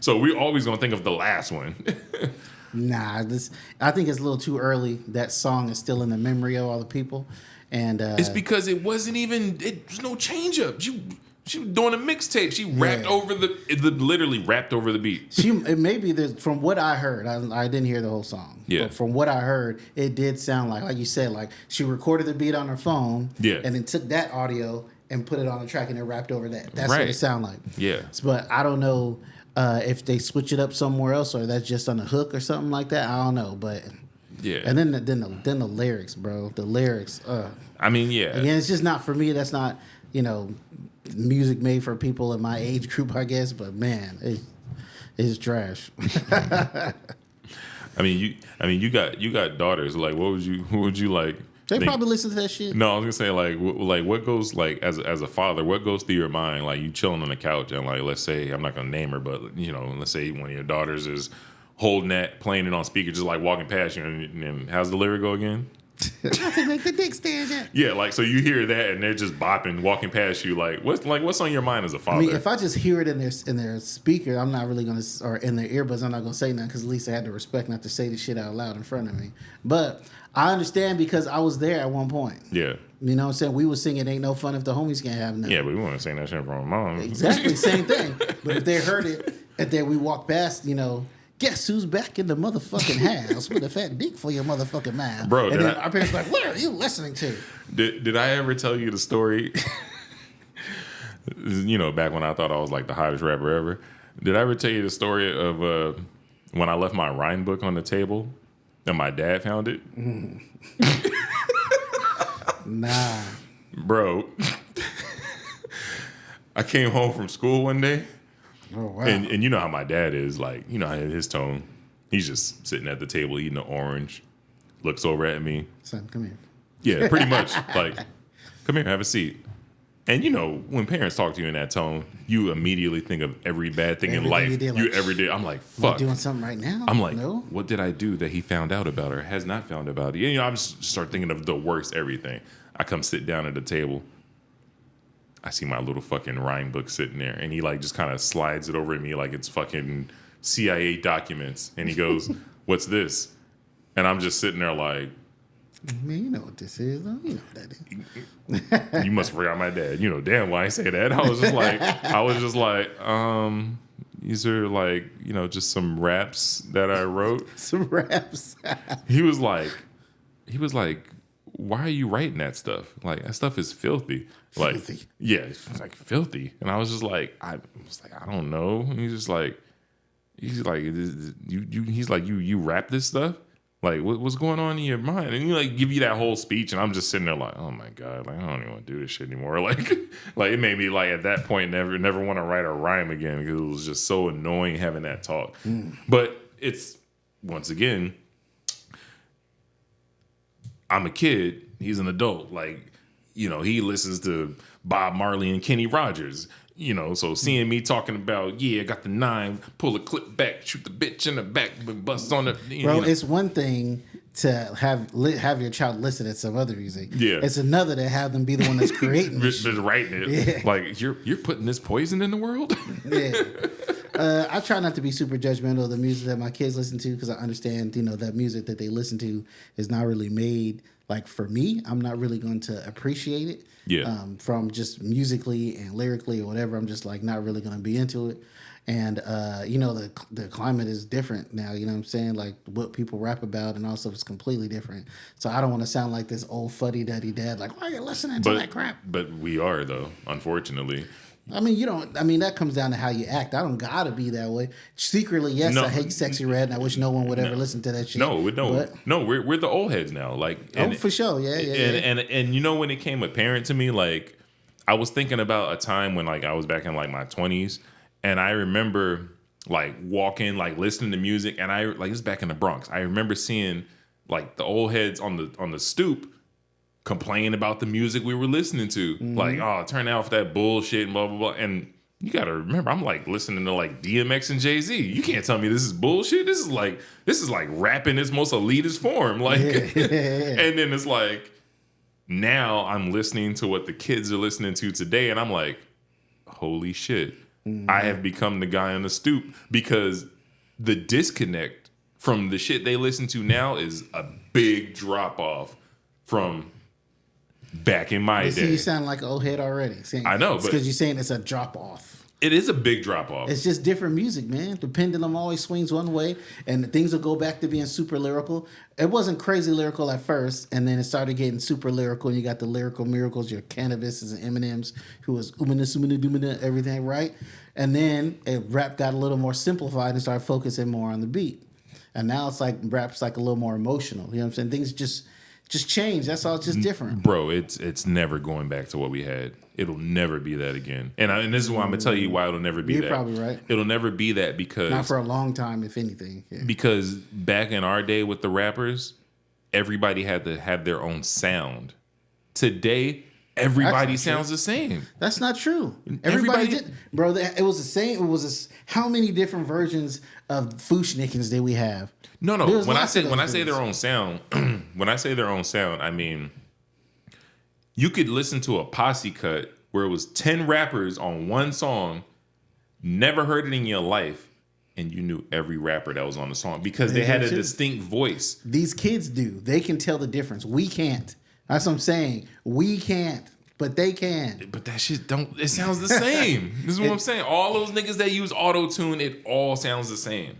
So we're always going to think of the last one. Nah, I think it's a little too early. That song is still in the memory of all the people. And it's because it wasn't even, it was no change up. She was doing a mixtape. She rapped over literally rapped over the beat. It may be from what I heard, I didn't hear the whole song. Yeah. But from what I heard, it did sound like you said, like she recorded the beat on her phone. Yeah. And then took that audio and put it on the track and then rapped over that. That's what it sounded like. Yeah. But I don't know if they switch it up somewhere else or that's just on the hook or something like that. I don't know, but yeah. And then the lyrics, bro. The lyrics. I mean, yeah. Again, it's just not for me. That's not music made for people in my age group, I guess. But man, it's trash. I mean, you got daughters. Like, what would you like? They probably listen to that shit. No, I was gonna say like what goes like as a father, what goes through your mind? Like you chilling on the couch and like, let's say, I'm not gonna name her, but let's say one of your daughters is holding that, playing it on speaker, just like walking past you, and how's the lyric go again? Nothing make the dick stand up. Yeah, like so you hear that and they're just bopping, walking past you. Like what's on your mind as a father? I mean, if I just hear it in their speaker, I'm not really gonna, or in their earbuds, I'm not gonna say nothing because at least I had the respect not to say the shit out loud in front of me. But I understand because I was there at one point. Yeah. You know what I'm saying? We was singing "Ain't No Fun If the Homies Can't Have None." Yeah, but we want to sing that shit from our mom. Exactly, same thing. But if they heard it and then we walked past, guess who's back in the motherfucking house with a fat dick for your motherfucking mouth? Bro, and then our parents were like, what are you listening to? Did I ever tell you the story? Back when I thought I was like the hottest rapper ever. Did I ever tell you the story of when I left my rhyme book on the table and my dad found it? Nah. Bro. I came home from school one day. Oh, wow. And you know how my dad is, like, his tone. He's just sitting at the table eating an orange, looks over at me. Son, come here. Yeah, pretty much. Like, come here, have a seat. And when parents talk to you in that tone, you immediately think of every bad thing in life you ever did. I'm like, fuck. You doing something right now? I'm like, no? What did I do that he found out about or has not found about it? I just start thinking of the worst everything. I come sit down at the table. I see my little fucking rhyme book sitting there, and he like just kind of slides it over at me like it's fucking CIA documents, and he goes, "What's this?" And I'm just sitting there like, man, you know what this is. You know what that is. You must have forgot my dad. Damn why I say that. I was just like, these are like, just some raps that I wrote. Some raps. He was like, why are you writing that stuff? Like, that stuff is filthy. Like, filthy. Yeah, it's like filthy. And I was just like, I don't know. And he's like, you rap this stuff? Like, what's going on in your mind? And he like give you that whole speech, and I'm just sitting there like, oh my God, like I don't even want to do this shit anymore. Like it made me like at that point never want to write a rhyme again because it was just so annoying having that talk. But it's once again, I'm a kid, he's an adult. Like, he listens to Bob Marley and Kenny Rogers. So seeing me talking about, I got the 9, pull a clip back, shoot the bitch in the back, bust on the. Bro, it's one thing to have your child listen to some other music. Yeah. It's another to have them be the one that's creating it. Just writing it. Yeah. Like, you're putting this poison in the world? Yeah. I try not to be super judgmental of the music that my kids listen to because I understand, that music that they listen to is not really made. Like, for me, I'm not really going to appreciate it. Yeah. From just musically and lyrically or whatever, I'm just like not really going to be into it. And the climate is different now. You know what I'm saying? Like what people rap about and also it's completely different. So I don't want to sound like this old fuddy-duddy dad. Like, why are you listening to that crap? But we are though, unfortunately. I mean, that comes down to how you act. I don't gotta be that way. Secretly, yes, I hate Sexy Red, and I wish no one would ever listen to that shit. No, we're the old heads now. Like, for sure, yeah. And when it came apparent to me, like, I was thinking about a time when like I was back in like my 20s, and I remember like walking, like listening to music, and I like this back in the Bronx. I remember seeing like the old heads on the stoop complain about the music we were listening to. Like, oh, turn off that bullshit and blah, blah, blah. And you got to remember, I'm like listening to like DMX and Jay-Z. You can't tell me this is bullshit. This is like rap in its most elitist form. Like, and then it's like, now I'm listening to what the kids are listening to today. And I'm like, holy shit. I have become the guy on the stoop, because the disconnect from the shit they listen to now is a big drop off from back in my day. See, you sound like an old head already. I know, but because you're saying it's a drop off. It is a big drop off. It's just different music, man. The pendulum always swings one way, and things will go back to being super lyrical. It wasn't crazy lyrical at first, and then it started getting super lyrical, and you got the lyrical miracles, your Cannabises and Eminems, who was umina, everything, right? And then rap got a little more simplified and started focusing more on the beat. And now it's like rap's like a little more emotional. You know what I'm saying? Things just change. That's all. It's just different. Bro, it's never going back to what we had. It'll never be that again. And this is why I'm going to tell you why it'll never be that. You're probably right. It'll never be that because... Not for a long time, if anything. Yeah. Because back in our day with the rappers, everybody had to have their own sound. Today, everybody sounds the same. That's not true. Everybody did. Bro, it was the same. It was how many different versions of Fushnikins did we have? No. When I say their own sound, when I say their own sound, I mean... You could listen to a posse cut where it was 10 rappers on one song, never heard it in your life, and you knew every rapper that was on the song because they had a distinct voice. These kids do. They can tell the difference. We can't. That's what I'm saying. We can't, but they can. But that shit it sounds the same. This is what I'm saying. All those niggas that use auto-tune, it all sounds the same.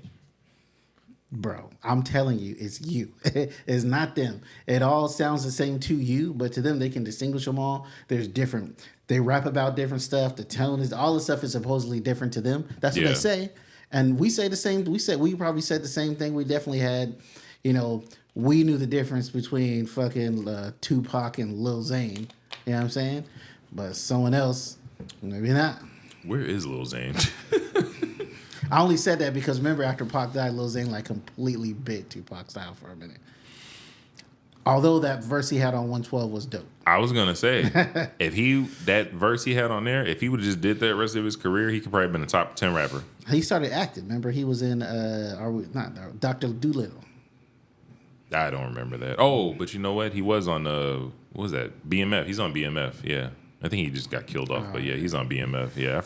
Bro, I'm telling you, it's you. It's not them. It all sounds the same to you, but to them, they can distinguish them all. There's different. They rap about different stuff. The tone is all the stuff is supposedly different to them. That's what they say, and we say the same. We probably said the same thing. We definitely had, we knew the difference between fucking Tupac and Lil Zane. You know what I'm saying? But someone else, maybe not. Where is Lil Zane? I only said that because remember after Pac died, Lil Zane like completely bit Tupac style for a minute. Although that verse he had on 112 was dope. I was gonna say, that verse he had on there, if he would have just did that rest of his career, he could probably have been a top 10 rapper. He started acting. Remember he was in Dr. Doolittle. I don't remember that. Oh, but you know what? He was on what was that? BMF. He's on BMF. Yeah. I think he just got killed off, but yeah, he's on BMF. Yeah,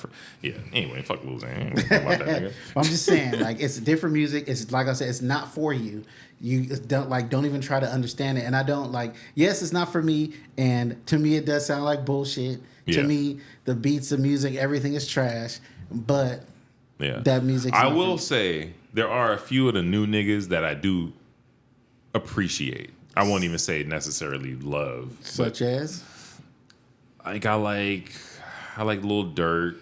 Anyway, fuck Lil Zane. I'm just saying, like, it's different music. It's like I said, it's not for you. You don't even try to understand it. And I don't yes, it's not for me. And to me, it does sound like bullshit. Yeah. To me, the beats, the music, everything is trash. But that music. I will say there are a few of the new niggas that I do appreciate. I won't even say necessarily love, such as. Like I like Lil Durk.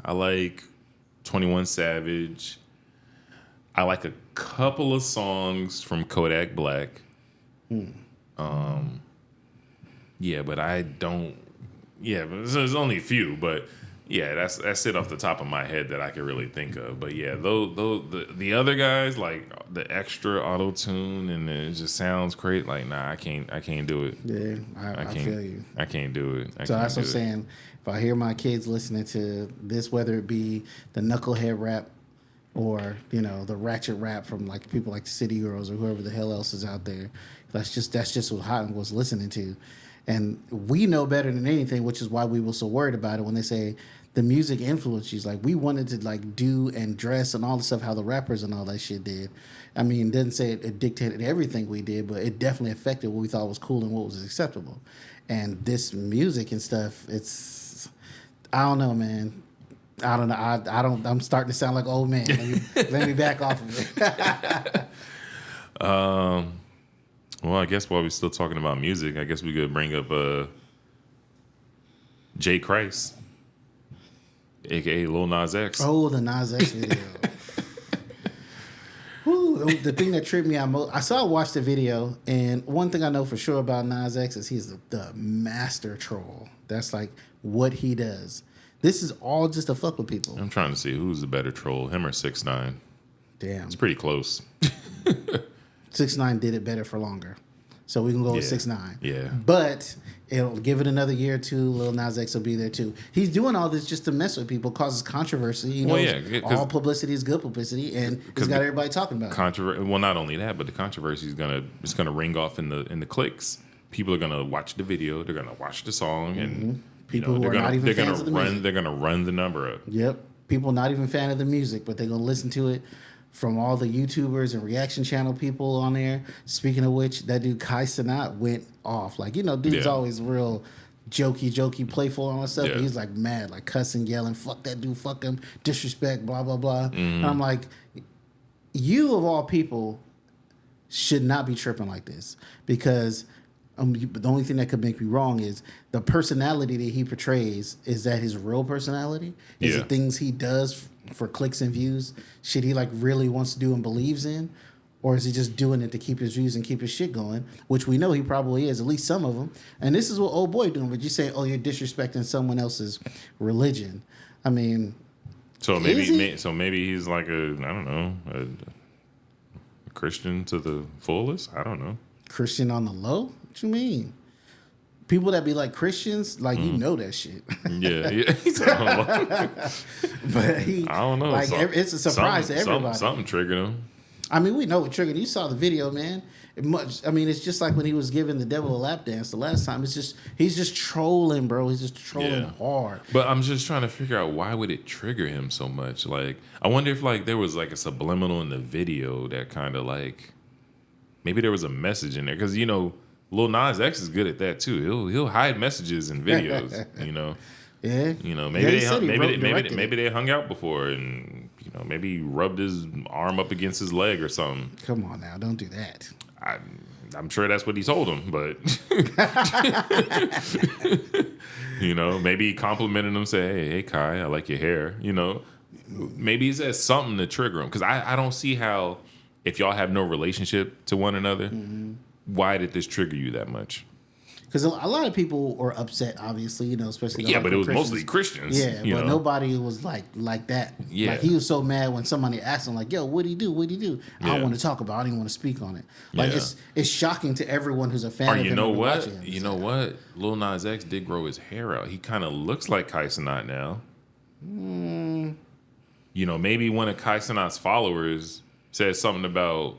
I like 21 Savage. I like a couple of songs from Kodak Black. Yeah, but I don't. Yeah, but there's only a few. But yeah, that's it off the top of my head that I can really think of. But yeah, the other guys like the extra auto tune and it just sounds great. Like nah, I can't do it. Yeah, I feel you. I can't do it. So that's what I'm saying. If I hear my kids listening to this, whether it be the knucklehead rap or the ratchet rap from like people like the City Girls or whoever the hell else is out there, that's just what Hotton was listening to. And we know better than anything, which is why we were so worried about it when they say the music influenced you. Like, we wanted to like do and dress and all the stuff how the rappers and all that shit did. I mean, it didn't say it dictated everything we did, but it definitely affected what we thought was cool and what was acceptable. And this music and stuff, I don't know, man. I don't know. I'm starting to sound like old man. Let me back off of it. Well, I guess while we're still talking about music, I guess we could bring up Jay Christ, a.k.a. Lil Nas X. Oh, the Nas X video. The thing that tripped me out most, I watched the video, and one thing I know for sure about Nas X is he's the master troll. That's like what he does. This is all just to fuck with people. I'm trying to see who's the better troll, him or 6ix9ine. Damn. It's pretty close. 6ix9ine did it better for longer. So we can go with Yeah. 6ix9ine. Yeah. But it'll give it another year or two. Lil Nas X will be there too. He's doing all this just to mess with people, causes controversy. You know, Well, yeah, 'cause- all publicity is good publicity, and it's got everybody talking about it. Well, not only that, but the controversy is gonna ring off in the clicks. People are gonna watch the video. They're gonna watch the song, and People who they're are gonna not even they're fans gonna of the run music. they're gonna run the number up. Yep. People not even fan of the music, but they're gonna listen to it from all the YouTubers and reaction channel people on there. Speaking of which, that dude Kai Cenat went off. Like, you know, dude's Yeah. always real jokey, playful and all that stuff. Yeah. But he's like mad, like cussing, yelling, fuck that dude, fuck him, disrespect, blah, blah, blah. Mm-hmm. And I'm like, you of all people should not be tripping like this, because the only thing that could make me wrong is the personality that he portrays. Is that his real personality? Is Yeah. it things he does for clicks and views? Shit he like really wants to do and believes in? Or is he just doing it to keep his views and keep his shit going? Which we know he probably is, at least some of them. And this is what old boy doing. But you say, oh, you're disrespecting someone else's religion. I mean, So Is he? maybe he's like a Christian to the fullest. I don't know. Christian on the low? What you mean? People that be like Christians, like you know that shit. Yeah, yeah. But he, I don't know. Like it's a surprise to everybody. Something triggered him. I mean, we know what triggered. You saw the video, man. It's just like when he was giving the devil a lap dance the last time. It's just he's just trolling, bro. He's just trolling hard. But I'm just trying to figure out, why would it trigger him so much? Like, I wonder if like there was like a subliminal in the video that kind of like, maybe there was a message in there, because you know Lil Nas X is good at that too. He'll hide messages in videos. You know. Yeah. You know, Yeah, he said he wrote and directed maybe it. they hung out before, and you know, maybe he rubbed his arm up against his leg or something. Come on now, don't do that. I'm sure that's what he told him, but you know, maybe he complimented him, say, "Hey, Kai, I like your hair." You know, maybe he says something to trigger him, because I don't see how, if y'all have no relationship to one another, why did this trigger you that much? Because a lot of people were upset, obviously, you know, especially the But it was hardcore mostly Christians. Yeah, you but know? nobody was like that. Yeah. Like he was so mad when somebody asked him, like, "Yo, what'd he do? What'd he do?" I don't Yeah. want to talk about it. I don't even want to speak on it. Like Yeah. it's shocking to everyone who's a fan Or of him. you know and what? watching him. You know what? Lil Nas X did grow his hair out. He kind of looks like Kai Cenat now. You know, maybe one of Kai Cenat's followers said something about,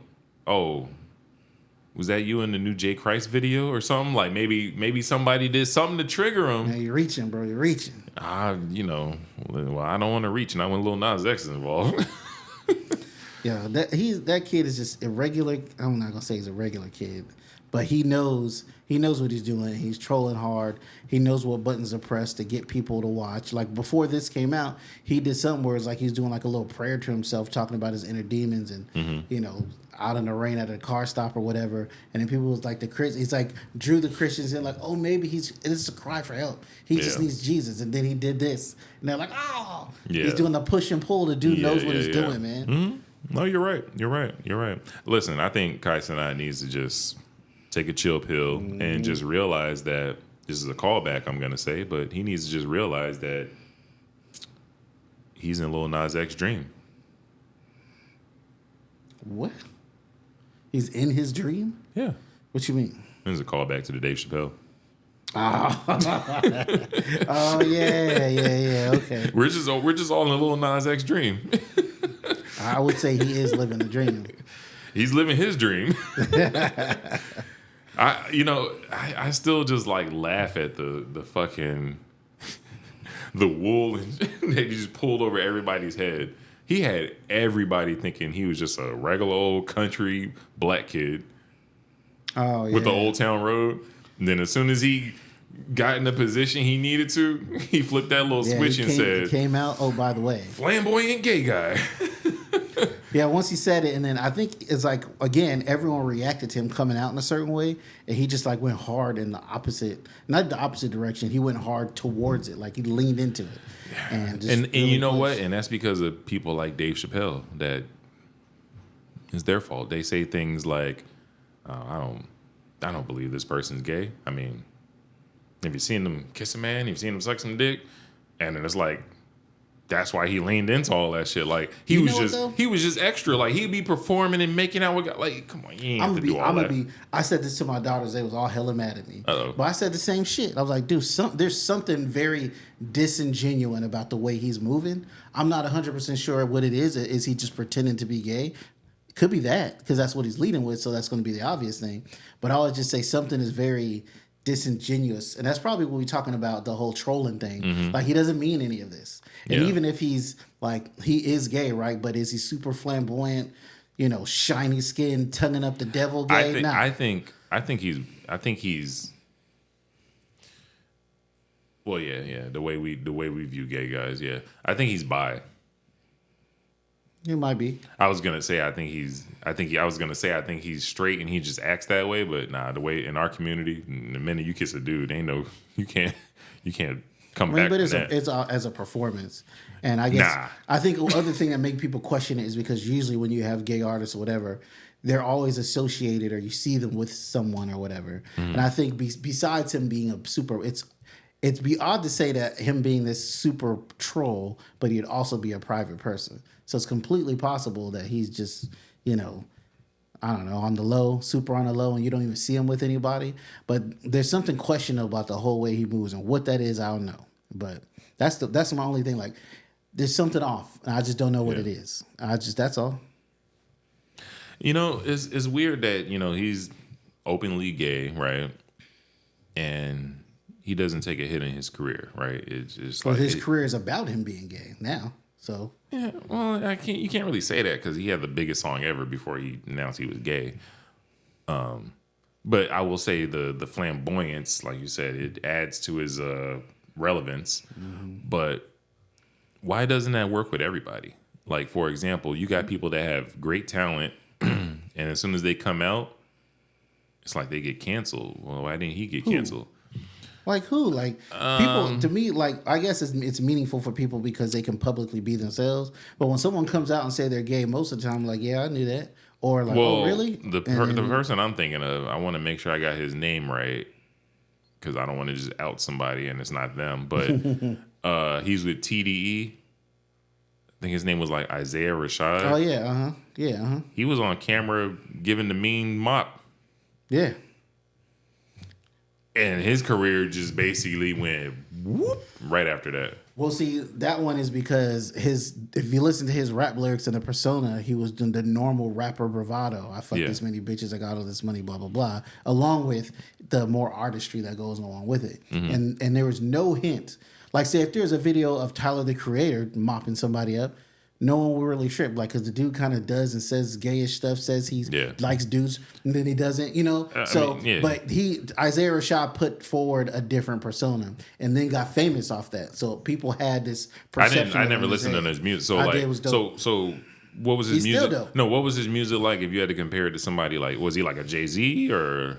"Oh, was that you in the new J. Christ video or something?" Like maybe somebody did something to trigger him. Yeah, you're reaching, bro. You're reaching. You know, well, I don't want to reach, not when Lil Nas X is involved. Yeah, that kid is just irregular. I'm not gonna say he's a regular kid, but he knows what he's doing. He's trolling hard. He knows what buttons to press to get people to watch. Like before this came out, he did something where it's like he's doing like a little prayer to himself, talking about his inner demons and you know, out in the rain at a car stop or whatever. And then people was like he's like drew the Christians in, like, oh, maybe this is a cry for help. He just needs Jesus. And then he did this, and they're like, oh, he's doing the push and pull. The dude knows what he's doing, man. Mm-hmm. No, you're right. You're right. Listen, I think Kai Cenat needs to just take a chill pill and just realize that this is a callback, I'm going to say, but he needs to just realize that he's in Lil Nas X dream. What? He's in his dream? Yeah. What you mean? This is a callback to the Dave Chappelle. Oh yeah. Okay. We're just all in a Lil Nas X dream. I would say he is living the dream. He's living his dream. I still just like laugh at the fucking the wool and they just pulled over everybody's head. He had everybody thinking he was just a regular old country black kid Oh yeah. with the Old Town Road. And then as soon as he got in the position he needed to, he flipped that little switch and he said, came out. Oh, by the way. "Flamboyant gay guy." Yeah, once he said it, and then I think it's like, again, everyone reacted to him coming out in a certain way, and he just like went hard in the opposite, not the opposite direction. He went hard towards it, like he leaned into it, and just And really you know pushed. what? And that's because of people like Dave Chappelle. That it's their fault. They say things like, "I don't believe this person's gay." I mean, have you seen them kiss a man? You've seen them suck some dick, and then it's like that's why he leaned into all that shit. Like he was just extra. Like he'd be performing and making out with like, come on, you ain't have to do all that. I said this to my daughters. They was all hella mad at me. Uh-oh. But I said the same shit. I was like, dude, there's something very disingenuous about the way he's moving. I'm not 100% sure what it is. Is he just pretending to be gay? It could be that, because that's what he's leading with, so that's going to be the obvious thing. But I would just say something is very disingenuous, and that's probably what we're talking about, the whole trolling thing. Like, he doesn't mean any of this. And even if he's like, he is gay, right? But is he super flamboyant, you know, shiny skin, tonguing up the devil gay? I think he's well, yeah. The way we view gay guys, yeah. I think he's bi. It might be. I was gonna say I think he's straight and he just acts that way, but nah, the way in our community, the minute you kiss a dude, you can't come back. But it's as a performance, and I guess I think the other thing that make people question it is because usually when you have gay artists or whatever, they're always associated or you see them with someone or whatever. And I think besides him being a super, it'd be odd to say that him being this super troll, but he'd also be a private person. So it's completely possible that he's just, you know, I don't know, on the low, super on the low, and you don't even see him with anybody. But there's something questionable about the whole way he moves, and what that is, I don't know. But that's my only thing. Like, there's something off, and I just don't know what it is. That's all. You know, it's weird that, you know, he's openly gay, right? And he doesn't take a hit in his career, right? It's just well, his career is about him being gay now. So yeah, well, you can't really say that because he had the biggest song ever before he announced he was gay. But I will say the flamboyance, like you said, it adds to his relevance. But why doesn't that work with everybody? Like, for example, you got people that have great talent, and as soon as they come out, it's like they get canceled. Well, why didn't he get canceled? Like who? Like people, to me, like, I guess it's meaningful for people because they can publicly be themselves. But when someone comes out and say they're gay, most of the time, I'm like, yeah, I knew that. Or like, oh, really? The person I'm thinking of, I want to make sure I got his name right because I don't want to just out somebody and it's not them. But he's with TDE. I think his name was like Isaiah Rashad. Oh, yeah. Yeah. He was on camera giving the mean mop. Yeah. And his career just basically went whoop right after that. Well, see, that one is because if you listen to his rap lyrics and the persona, he was doing the normal rapper bravado. I fucked this many bitches, I got all this money, blah, blah, blah. Along with the more artistry that goes along with it. And there was no hint. Like, say, if there's a video of Tyler, the Creator, mopping somebody up, no one will really trip, like, because the dude kind of does and says gayish stuff, says he likes dudes, and then he doesn't, you know. But Isaiah Rashad put forward a different persona, and then got famous off that. So people had this perception. I never listened to his music. So so what was his music? Still dope. No, what was his music like? If you had to compare it to somebody, like, was he like a Jay-Z or?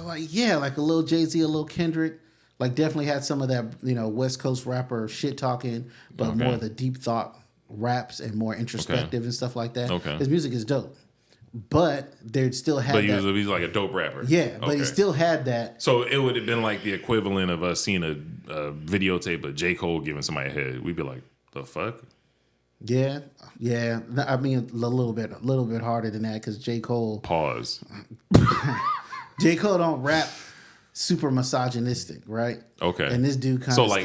Like a little Jay-Z, a little Kendrick. Like, definitely had some of that, you know, West Coast rapper shit talking, but more of the deep thought raps and more introspective and stuff like that. His music is dope, but they still had. But he's like a dope rapper. Yeah, but he still had that. So it would have been like the equivalent of us seeing a videotape of J. Cole giving somebody a head. We'd be like, the fuck? Yeah. I mean, a little bit harder than that because J. Cole. Pause. J. Cole don't rap super misogynistic, right? Okay. And this dude kind of like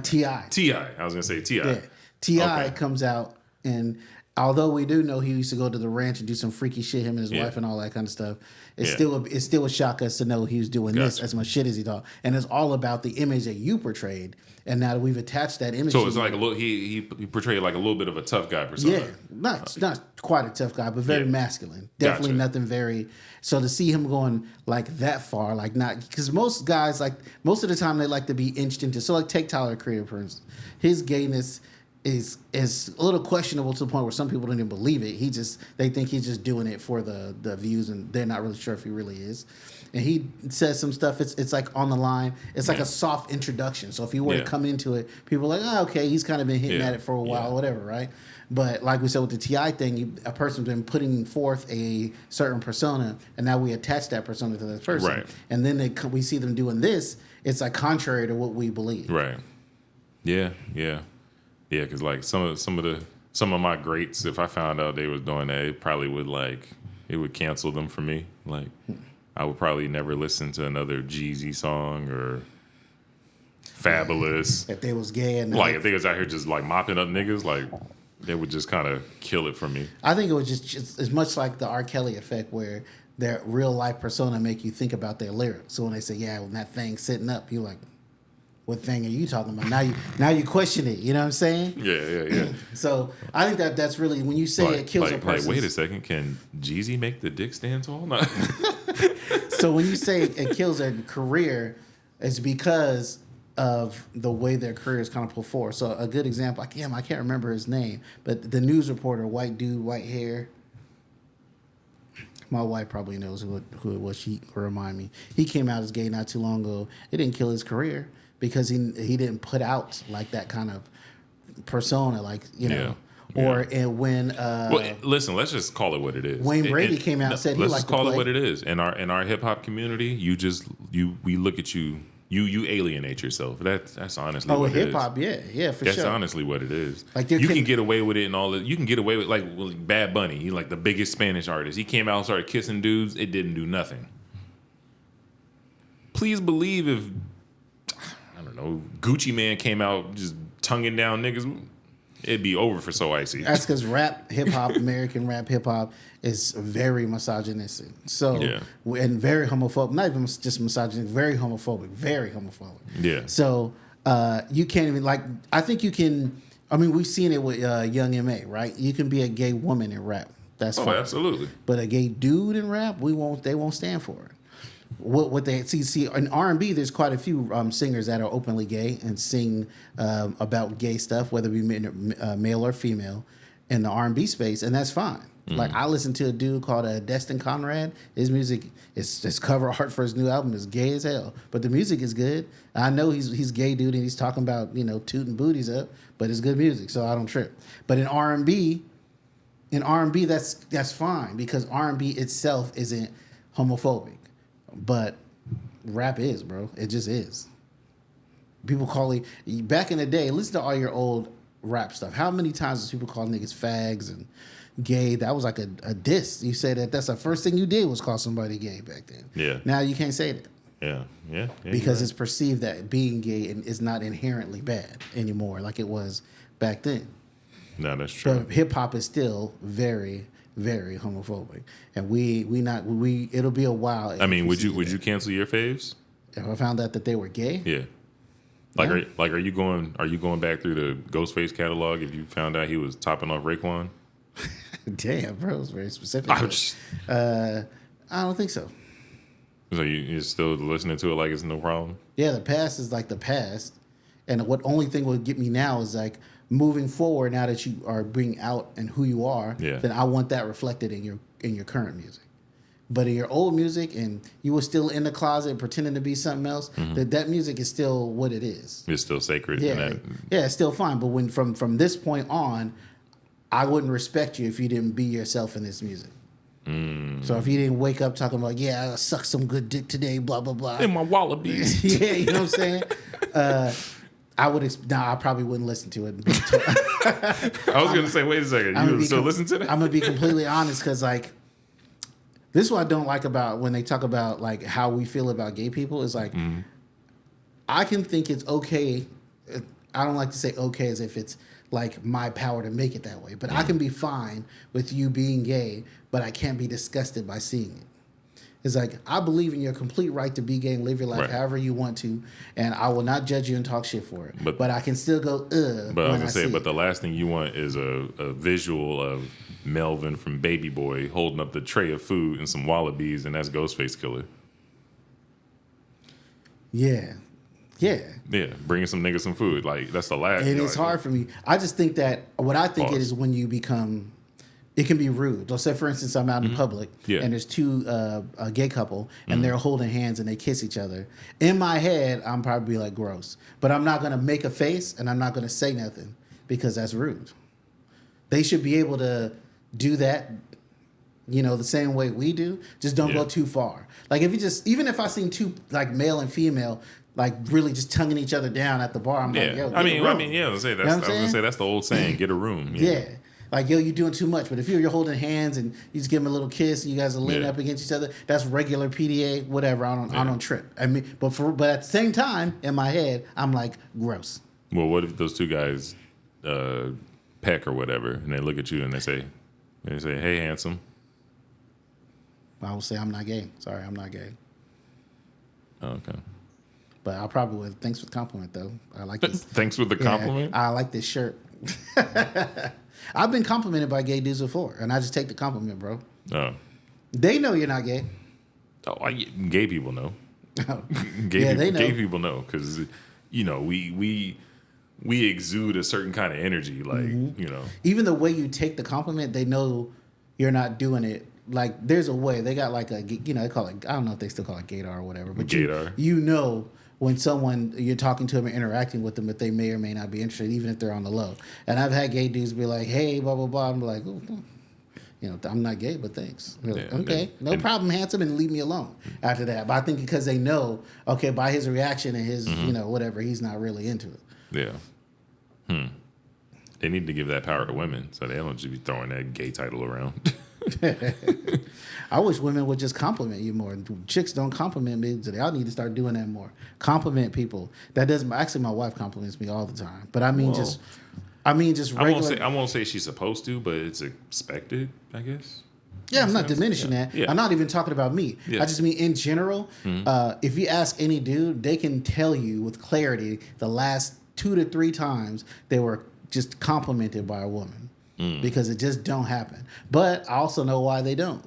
T.I. I was going to say T.I. Yeah. T.I. comes out, and although we do know he used to go to the ranch and do some freaky shit, him and his wife and all that kind of stuff, it still would shock us to know he was doing this as much shit as he thought. And it's all about the image that you portrayed. And now that we've attached that image, so it's like a little. He portrayed like a little bit of a tough guy persona. Yeah, not quite a tough guy, but very masculine. Definitely nothing very. So to see him going like that far, like not because most guys like most of the time they like to be inched into. So like take Tyler, Creator, for instance, his gayness is a little questionable to the point where some people don't even believe it. They think he's just doing it for the views, and they're not really sure if he really is. And he says some stuff. It's like on the line. It's like a soft introduction. So if you were to come into it, people are like, oh, okay, he's kind of been hitting at it for a while, whatever, right? But like we said with the T.I. thing, a person's been putting forth a certain persona, and now we attach that persona to this person. Right. And then we see them doing this. It's like contrary to what we believe. Right. Yeah. Because like some of my greats, if I found out they was doing that, it would cancel them for me. Like I would probably never listen to another Jeezy song or Fabulous. If they was gay and Like if they was out here just like mopping up niggas, like they would just kind of kill it for me. I think it was just as much like the R. Kelly effect where their real life persona make you think about their lyrics. So when they say, yeah, when that thing sitting up, you're like, what thing are you talking about? Now you question it. You know what I'm saying? Yeah. So I think that's really, when you say it kills a person. Like, wait a second, can Jeezy make the dick stand tall? No. So when you say it kills their career, it's because of the way their career is kind of put forward. So a good example, I can't remember his name, but the news reporter, white dude, white hair. My wife probably knows who it was. She can remind me. He came out as gay not too long ago. It didn't kill his career because he didn't put out like that kind of persona, like, you know. Yeah. Or and when well, listen, let's just call it what it is. Wayne Brady came out and said he liked to let's just call play. it what it is. In our hip hop community, we look at you. You alienate yourself. That's honestly what it is. Oh, hip hop, yeah, for sure. That's honestly what it is. Like you can get away with it and all that. You can get away with Bad Bunny. He's like the biggest Spanish artist. He came out and started kissing dudes. It didn't do nothing. Please believe if I don't know Gucci Man came out just tonguing down niggas, it'd be over for So Icy. That's because rap, hip hop, American rap, hip hop is very misogynistic. So, and very homophobic. Not even just misogynistic, very homophobic. Yeah. So, you can't even, I think you can, we've seen it with Young M.A., right? You can be a gay woman in rap. That's fine. Absolutely. But a gay dude in rap, they won't stand for it. What they see in R&B, there's quite a few singers that are openly gay and sing about gay stuff, whether it be male or female, in the R&B space, and that's fine. Mm-hmm. Like I listened to a dude called Destin Conrad. His music, his cover art for his new album is gay as hell, but the music is good. I know he's gay dude and he's talking about tooting booties up, but it's good music, so I don't trip. But in R&B, that's fine because R&B itself isn't homophobic. But rap is, bro. It just is. People call it, back in the day, listen to all your old rap stuff. How many times does people call niggas fags and gay? That was like a diss. You say that's the first thing you did was call somebody gay back then. Yeah. Now you can't say that. Yeah. Because it's perceived that being gay is not inherently bad anymore like it was back then. No, that's true. But hip hop is still very, very homophobic, and it'll be a while. Would you cancel your faves if I found out that they were gay? Yeah. Are you going back through the Ghostface catalog if you found out he was topping off Raekwon? Damn, bro, it's very specific. I don't think so. So you're still listening to it like it's no problem? Yeah, the past is like the past, and what only thing will get me now is like moving forward. Now that you are being out and who you are, then I want that reflected in your current music. But in your old music, and you were still in the closet pretending to be something else, that music is still what it is. It's still sacred. Yeah, it's still fine. But when from this point on, I wouldn't respect you if you didn't be yourself in this music. So if you didn't wake up talking about, I sucked some good dick today, blah blah blah, in my wallabies. Yeah, you know what I'm saying. I probably wouldn't listen to it. I was gonna say, wait a second, you would still listen to that? I'm gonna be completely honest, because this is what I don't like about when they talk about how we feel about gay people is I can think it's okay. I don't like to say okay as if it's my power to make it that way, but I can be fine with you being gay, but I can't be disgusted by seeing it. It's I believe in your complete right to be gay and live your life however you want to, and I will not judge you and talk shit for it. But I can still go, But I was gonna say, the last thing you want is a visual of Melvin from Baby Boy holding up the tray of food and some wallabies, and that's Ghostface Killer. Yeah, bringing some niggas some food. That's the last. And it's hard for me. I just think that what I think it is when you become, it can be rude. Let's say, for instance, I'm out in public and there's a gay couple and they're holding hands and they kiss each other. In my head, I'm probably gross, but I'm not gonna make a face and I'm not gonna say nothing because that's rude. They should be able to do that, the same way we do. Just don't go too far. If you even if I seen two male and female like really just tonguing each other down at the bar. I'm like, yo, I mean, yeah. I was gonna say that's the old saying, get a room. Yeah. Like, yo, you're doing too much. But if you're holding hands and you just give them a little kiss and you guys are leaning up against each other, that's regular PDA, whatever. I don't trip. I mean, but at the same time, in my head, I'm like, gross. Well, what if those two guys peck or whatever, and they look at you and they say, hey, handsome? I will say I'm not gay. Sorry, I'm not gay. Okay. But I probably would. Thanks for the compliment, though. I like this. Thanks for the compliment. I like this shirt. I've been complimented by gay dudes before, and I just take the compliment, bro. Oh. They know you're not gay. Oh, gay people know. They know. Gay people know because, we exude a certain kind of energy, like Even the way you take the compliment, they know you're not doing it. Like, there's a way. They got like they call it, I don't know if they still call it gaydar or whatever, but you know when you're talking to them and interacting with them, if they may or may not be interested, even if they're on the low. And I've had gay dudes be like, hey, blah, blah, blah. I'm like, oh, I'm not gay, but thanks. Like, okay, no problem, handsome, and leave me alone after that. But I think because they know, okay, by his reaction and his, whatever, he's not really into it. Yeah. They need to give that power to women so they don't just be throwing that gay title around. I wish women would just compliment you more. Chicks don't compliment me, so y'all need to start doing that more. Compliment people. That doesn't actually. My wife compliments me all the time, but I mean just regular. I won't say she's supposed to, but it's expected, I guess. Yeah, I'm not diminishing that. Yeah. I'm not even talking about me. Yeah. I just mean in general. If you ask any dude, they can tell you with clarity the last 2 to 3 times they were just complimented by a woman. Because it just don't happen. But I also know why they don't.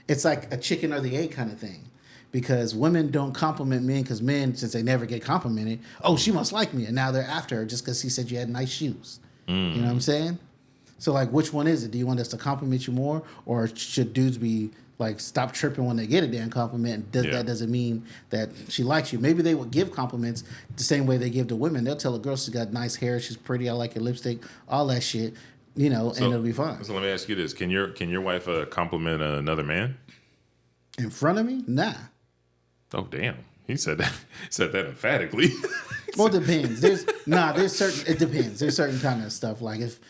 It's like a chicken or the egg kind of thing. Because women don't compliment men because men, since they never get complimented, oh, she must like me. And now they're after her just because she said you had nice shoes. You know what I'm saying? So, like, which one is it? Do you want us to compliment you more? Or should dudes be like, stop tripping when they get a damn compliment? That doesn't mean that she likes you. Maybe they would give compliments the same way they give to women. They'll tell a girl she's got nice hair, she's pretty, I like your lipstick, all that shit. And it'll be fine. So let me ask you this: Can your wife compliment another man in front of me? Nah. Oh damn! He said that emphatically. Well, it depends. It depends. There's certain kind of stuff like if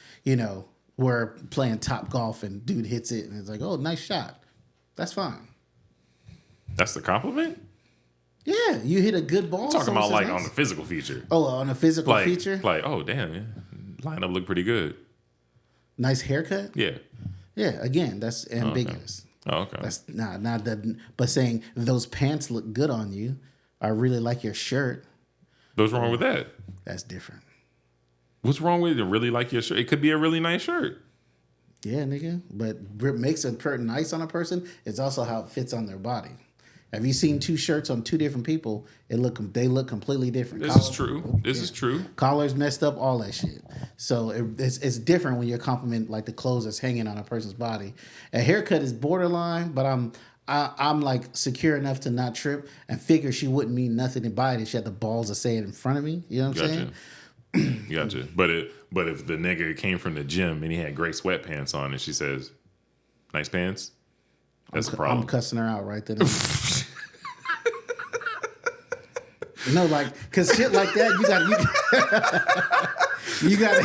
we're playing top golf and dude hits it and it's like, oh, nice shot. That's fine. That's the compliment. Yeah, you hit a good ball. I'm talking about like nice. On the physical feature. Oh, on a physical feature. Like, oh damn, lineup look pretty good. Nice haircut? Yeah. Yeah, again, that's ambiguous. Oh, okay. That's not that, but saying those pants look good on you, I really like your shirt. What's wrong with that? That's different. What's wrong with it? Really like your shirt? It could be a really nice shirt. Yeah, nigga. But what makes a shirt nice on a person is also how it fits on their body. Have you seen 2 shirts on 2 different people? They look completely different. This is true. Collars messed up, all that shit. So it's different when you're complimenting like the clothes that's hanging on a person's body. A haircut is borderline, but I'm like secure enough to not trip and figure she wouldn't mean nothing to buy it if she had the balls to say it in front of me. You know what I'm saying? Gotcha. But if the nigga came from the gym and he had gray sweatpants on and she says, "Nice pants," that's a problem. I'm cussing her out right then. Like, cause shit like that, you got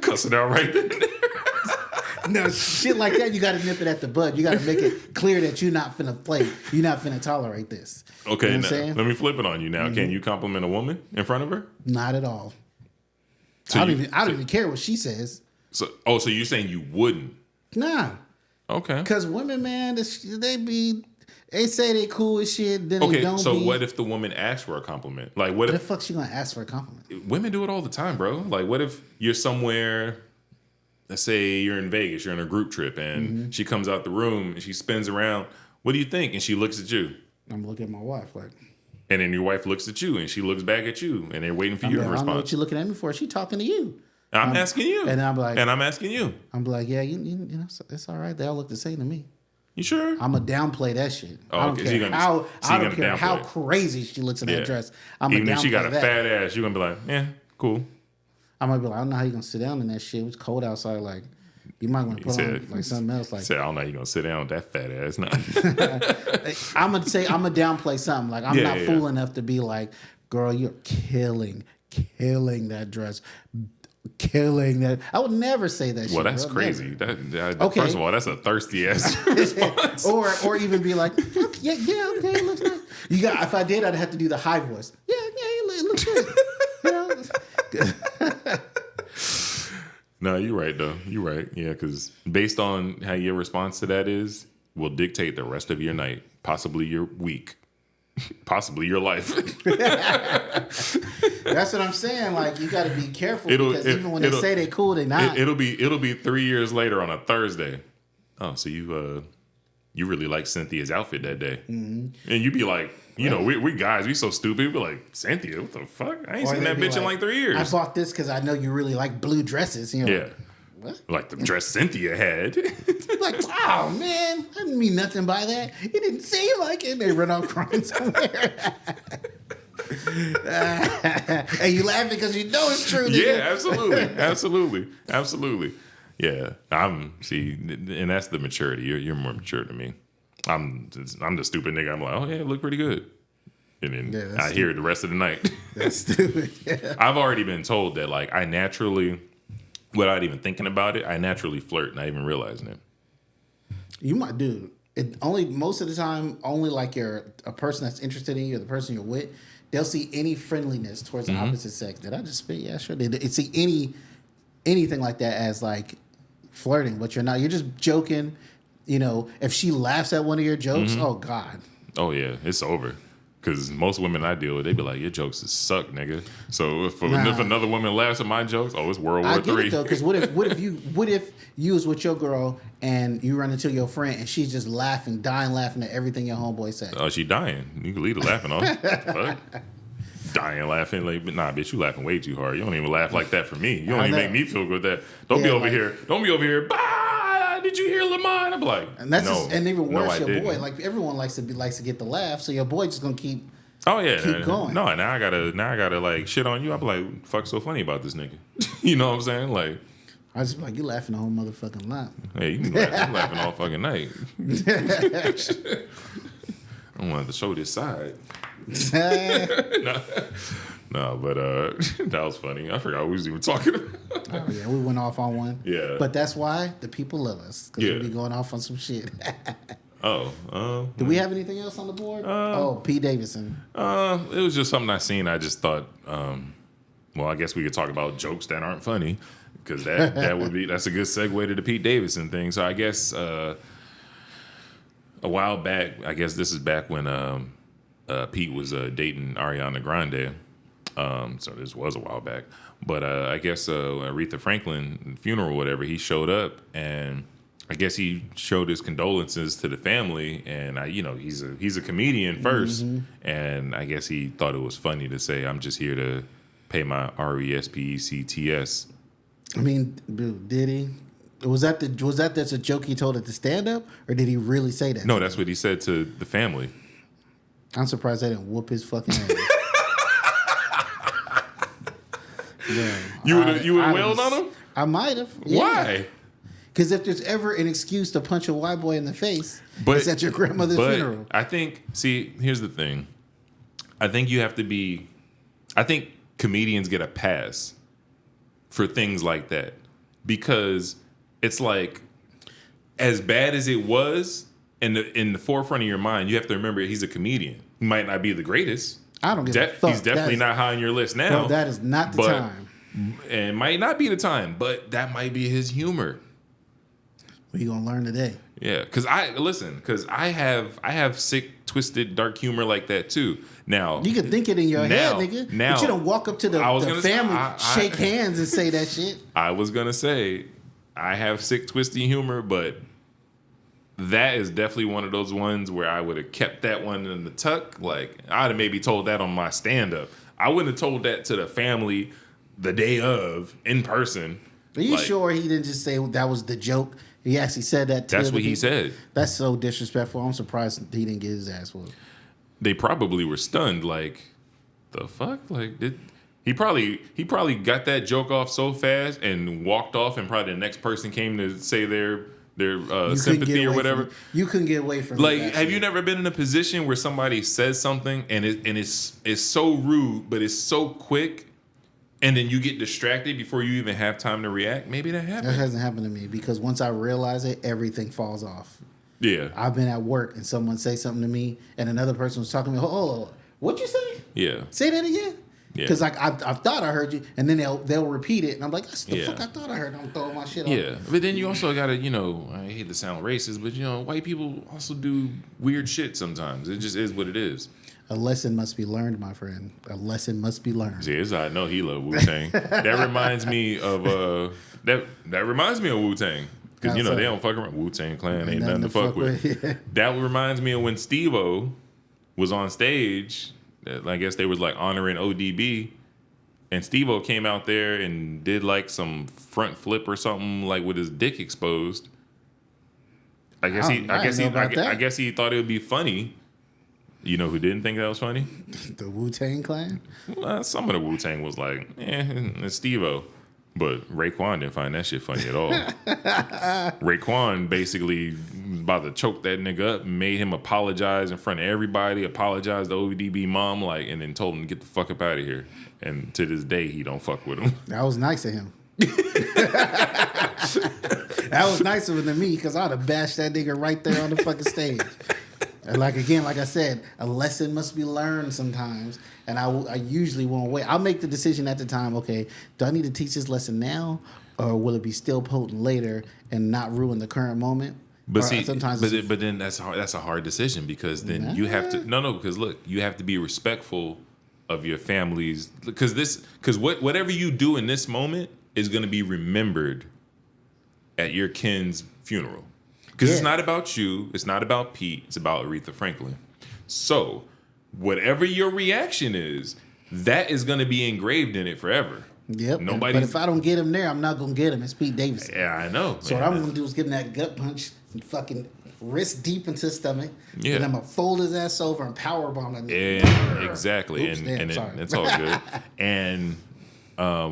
cussing out right then. No, shit like that, you got to nip it at the bud. You got to make it clear that you're not finna play. You're not finna tolerate this. Okay, you know now, let me flip it on you now. Mm-hmm. Can you compliment a woman in front of her? Not at all. I don't even care what she says. So you're saying you wouldn't? Nah. Okay. Because women, man, they say they cool as shit, then they don't. Okay, so what if the woman asks for a compliment? Like, what if the fuck she gonna ask for a compliment? Women do it all the time, bro. Like, what if you're somewhere? Let's say you're in Vegas, you're on a group trip, and she comes out the room and she spins around. What do you think? And she looks at you. I'm looking at my wife, like. And then your wife looks at you, and she looks back at you, and they're waiting for you to respond. I don't know what you're looking at me for. She talking to you. I'm asking you, and I'm like, and I'm asking you. I'm like, yeah, you know, it's all right. They all look the same to me. You sure? I'm gonna downplay that shit. Oh, I don't care I don't care how crazy she looks in that dress. Even if she got a fat ass, you're gonna be like, yeah, cool. I might be like, I don't know how you gonna sit down in that shit. It's cold outside. Like, You might want to put said- on like something else. He Like said, I don't know, you gonna sit down with that fat ass. No. I'm gonna downplay something. Like I'm Yeah, not yeah. fool enough to be like, girl, you're killing that dress, killing that. I would never say that. Well, shit, that's bro. crazy. Never. Okay. First of all, that's a thirsty ass response. or even be like, yeah, okay, it looks nice. You got. If I did, I'd have to do the high voice. Yeah, it looks good. You know? No, you're right though. You're right. Yeah, because based on how your response to that is, will dictate the rest of your night, possibly your week, possibly your life. That's what I'm saying. Like you got to be careful because even when they say they cool, they not. It'll be 3 years later on a Thursday. Oh, so you really like Cynthia's outfit that day, and you be like, you know, we guys, we so stupid. We be like, Cynthia, what the fuck? I ain't Or seen they that be bitch in like 3 years. I bought this because I know you really like blue dresses. You know, Yeah. What? Like the dress Cynthia had. Like, wow, man, I didn't mean nothing by that. It didn't seem like it. They run off crying somewhere. And you laughing because you know it's true. Nigga. Yeah, absolutely. Yeah, and that's the maturity. You're more mature than me. I'm the stupid nigga. I'm like, oh yeah, it looked pretty good, and then I hear it the rest of the night. That's stupid. Yeah. I've already been told that like I naturally, without even thinking about it, I naturally flirt, not even realizing it. You might do it only most of the time. Only like you're a person that's interested in you, or the person you're with. They'll see any friendliness towards the opposite sex. Did I just spit? Yeah, sure. They see anything like that as like flirting, but you're not. You're just joking. You know, if she laughs at one of your jokes, oh God. Oh yeah, it's over. Because most women I deal with, they be like, your jokes suck, nigga. So if another woman laughs at my jokes, oh, it's World War I get III. it though, because what if you was with your girl and you run into your friend and she's just dying laughing at everything your homeboy said? Oh, she dying. You can leave her laughing on. Fuck. Dying laughing. Like, nah, bitch, you laughing way too hard. You don't even laugh like that for me. You don't even make me feel good with that. Don't be over here. Don't be over here. Bah, did you hear Lamont? I'm like, And that's no, and even worse, I your didn't. boy. Like everyone likes to get the laugh, so your boy just gonna keep. Oh yeah, keep going. No, now I gotta like shit on you. I'm like, fuck, so funny about this nigga. You know what I'm saying? Like, I just be like, you laughing the whole motherfucking lot. hey, you can laugh, I'm laughing all fucking night. I wanted to show this side. No, but that was funny. I forgot what we was even talking about. Oh yeah, we went off on one. Yeah. But that's why the people love us, because we be going off on some shit. Do we have anything else on the board? Pete Davidson. It was just something I seen. I just thought, well, I guess we could talk about jokes that aren't funny, because that's a good segue to the Pete Davidson thing. So I guess a while back, I guess this is back when Pete was dating Ariana Grande. So this was a while back, but I guess Aretha Franklin funeral, whatever, he showed up, and I guess he showed his condolences to the family, and he's a comedian first, and I guess he thought it was funny to say, "I'm just here to pay my RESPECTS." I mean, dude, did he? Was that that's a joke he told at the stand up, or did he really say that? No, that's what he said to the family. I'm surprised they didn't whoop his fucking ass. Yeah, You would have wailed on him? I might have. Yeah. Why? Because if there's ever an excuse to punch a white boy in the face, it's at your grandmother's funeral. I think, here's the thing. I think comedians get a pass for things like that, because it's like, as bad as it was, in the forefront of your mind, you have to remember he's a comedian. He might not be the greatest. I don't give a fuck. He's definitely not high on your list now. No, that is not the time. And it might not be the time, but that might be his humor. What you gonna learn today? Yeah, because I have sick, twisted, dark humor like that too. Now you can think it in your head, nigga. But you don't walk up to the family, shake hands, and say that shit. I was gonna say I have sick, twisty humor, but that is definitely one of those ones where I would have kept that one in the tuck. Like, I'd have maybe told that on my stand-up. I wouldn't have told that to the family the day of, in person. Are you sure he didn't just say that was the joke? He actually said that to That's what he said. That's so disrespectful. I'm surprised he didn't get his ass whooped. They probably were stunned, like, the fuck? Like, He probably got that joke off so fast and walked off, and probably the next person came to say their sympathy or whatever. You couldn't get away from like. it. Have you never been in a position where somebody says something and it's so rude, but it's so quick, and then you get distracted before you even have time to react? Maybe that happened. That hasn't happened to me because once I realize it, everything falls off. Yeah. I've been at work and someone say something to me, and another person was talking to me. Oh, what'd you say? Yeah. Say that again. Because Yeah. like I thought I heard you, and then they'll repeat it, and I'm like, that's the Yeah. fuck I thought I heard. I'm throwing my shit off. Yeah, but then you also gotta, I hate to sound racist, but white people also do weird shit sometimes. It just is what it is. A lesson must be learned, my friend. A lesson must be learned. See, it's I know he love Wu-Tang. That reminds me of that reminds me of Wu-Tang. Because they don't fuck around. Wu-Tang Clan ain't nothing to fuck with. Yeah. That reminds me of when Steve-O was on stage. I guess they was like honoring ODB, and Steve-O came out there and did like some front flip or something, like with his dick exposed. I guess he thought it would be funny. You know who didn't think that was funny? The Wu-Tang Clan? Well, some of the Wu-Tang was like, it's Steve-O. But Raekwon didn't find that shit funny at all. Raekwon basically about to choke that nigga up, made him apologize in front of everybody, apologize to ODB mom, and then told him to get the fuck up out of here. And to this day, he don't fuck with him. That was nice of him. That was nicer than me because I'd have bashed that nigga right there on the fucking stage. And like I said, a lesson must be learned sometimes. And I usually won't wait. I'll make the decision at the time, okay, do I need to teach this lesson now? Or will it be still potent later and not ruin the current moment? But but then that's a hard decision because then you have to because look, you have to be respectful of your families because whatever you do in this moment is going to be remembered at your kin's funeral. Because it's not about you, it's not about Pete, it's about Aretha Franklin. So, whatever your reaction is, that is going to be engraved in it forever. Yep. But if I don't get him there, I'm not going to get him. It's Pete Davidson. Yeah, I know. So what I'm going to do is give him that gut punch and fucking wrist deep into his stomach. Yeah. And I'm going to fold his ass over and powerbomb him. Exactly. Oops, and it's all good. And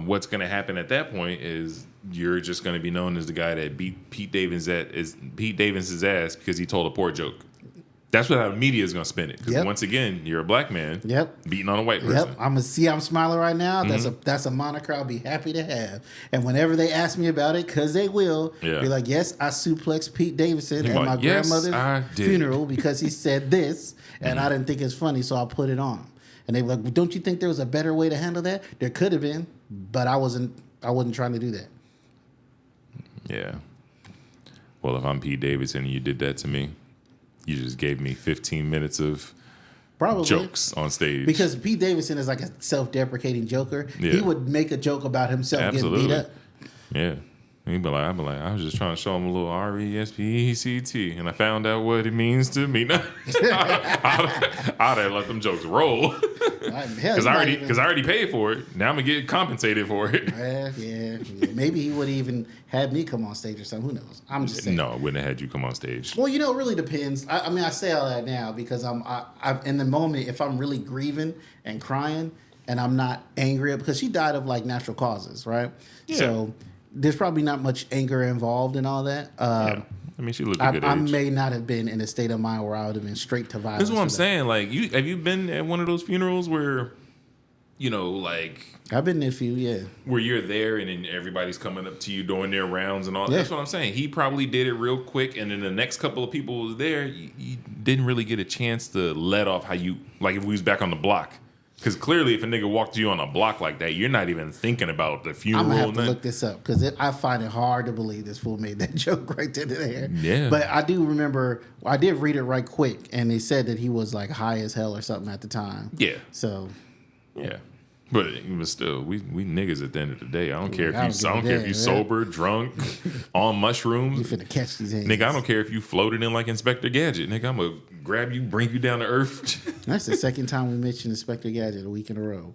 what's going to happen at that point is you're just going to be known as the guy that beat Pete Davidson's ass because he told a poor joke. That's what how the media is going to spin it. Because once again, you're a black man beating on a white person. Yep. I'm smiling right now. That's a moniker I'll be happy to have. And whenever they ask me about it, because they will, be like, yes, I suplexed Pete Davidson at my grandmother's funeral because he said this, and I didn't think it's funny, so I put it on. And they were like, don't you think there was a better way to handle that? There could have been, but I wasn't trying to do that. Yeah. Well, if I'm Pete Davidson and you did that to me, you just gave me 15 minutes of jokes on stage. Because Pete Davidson is like a self-deprecating joker. Yeah. He would make a joke about himself getting beat up. Yeah. I'd be like, I was just trying to show him a little RESPECT, and I found out what it means to me. I'd have let them jokes roll. Because I already paid for it. Now I'm going to get compensated for it. Yeah. Maybe he would even had me come on stage or something. Who knows? I'm just saying. No, I wouldn't have had you come on stage. Well, it really depends. I say all that now because I'm in the moment, if I'm really grieving and crying and I'm not angry, because she died of natural causes, right? Yeah. So there's probably not much anger involved in all that. Yeah. I mean, she looked a good age. I may not have been in a state of mind where I would have been straight to violence. That's what I'm saying. Have you been at one of those funerals where, I've been in a few, yeah. Where you're there and then everybody's coming up to you doing their rounds and all. Yeah. That's what I'm saying. He probably did it real quick, and then the next couple of people was there. You didn't really get a chance to let off how you if we was back on the block. Because clearly, if a nigga walked to you on a block like that, you're not even thinking about the funeral. I'm going to have to look this up because I find it hard to believe this fool made that joke right there. Yeah. But I do remember, I did read it right quick, and they said that he was high as hell or something at the time. Yeah. So. Yeah. But still, we niggas at the end of the day. I don't care if you sober, drunk, on mushrooms. You finna catch these hands. Nigga, I don't care if you floated in like Inspector Gadget. Nigga, I'm gonna grab you, bring you down to earth. That's the second time we mentioned Inspector Gadget a week in a row.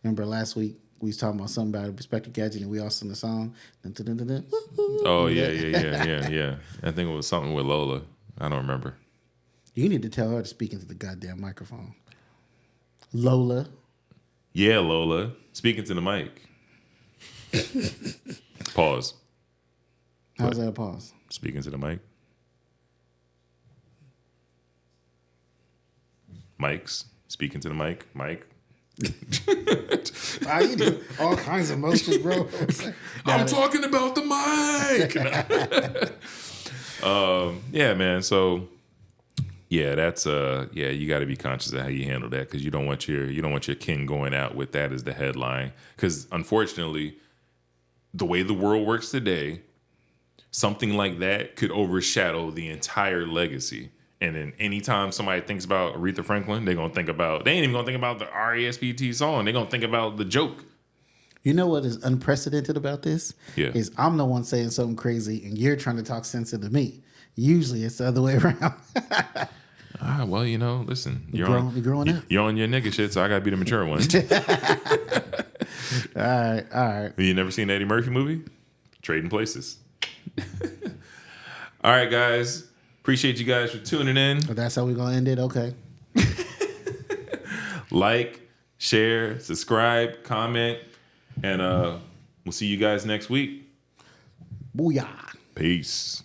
Remember last week we was talking about something about Inspector Gadget and we all sung the song. Oh yeah. I think it was something with Lola. I don't remember. You need to tell her to speak into the goddamn microphone. Lola. Yeah, Lola. Speaking to the mic. Pause. How's that a pause? Speaking to the mic. Mics. Speaking to the mic. Mic. Wow, you do all kinds of motions, bro. I'm talking about the mic. Yeah, man. So yeah, that's yeah, you got to be conscious of how you handle that because you don't want your king going out with that as the headline. Because unfortunately, the way the world works today, something like that could overshadow the entire legacy. And then anytime somebody thinks about Aretha Franklin, they ain't even gonna think about the RESPT song. They're gonna think about the joke. You know what is unprecedented about this? Yeah. Is I'm the one saying something crazy and you're trying to talk sense into me. Usually it's the other way around. Well, listen, you're growing up. You're on your nigga shit, so I gotta be the mature one. All right. You never seen the Eddie Murphy movie? Trading Places. All right, guys. Appreciate you guys for tuning in. That's how we're going to end it? Okay. Like, share, subscribe, comment, and we'll see you guys next week. Booyah. Peace.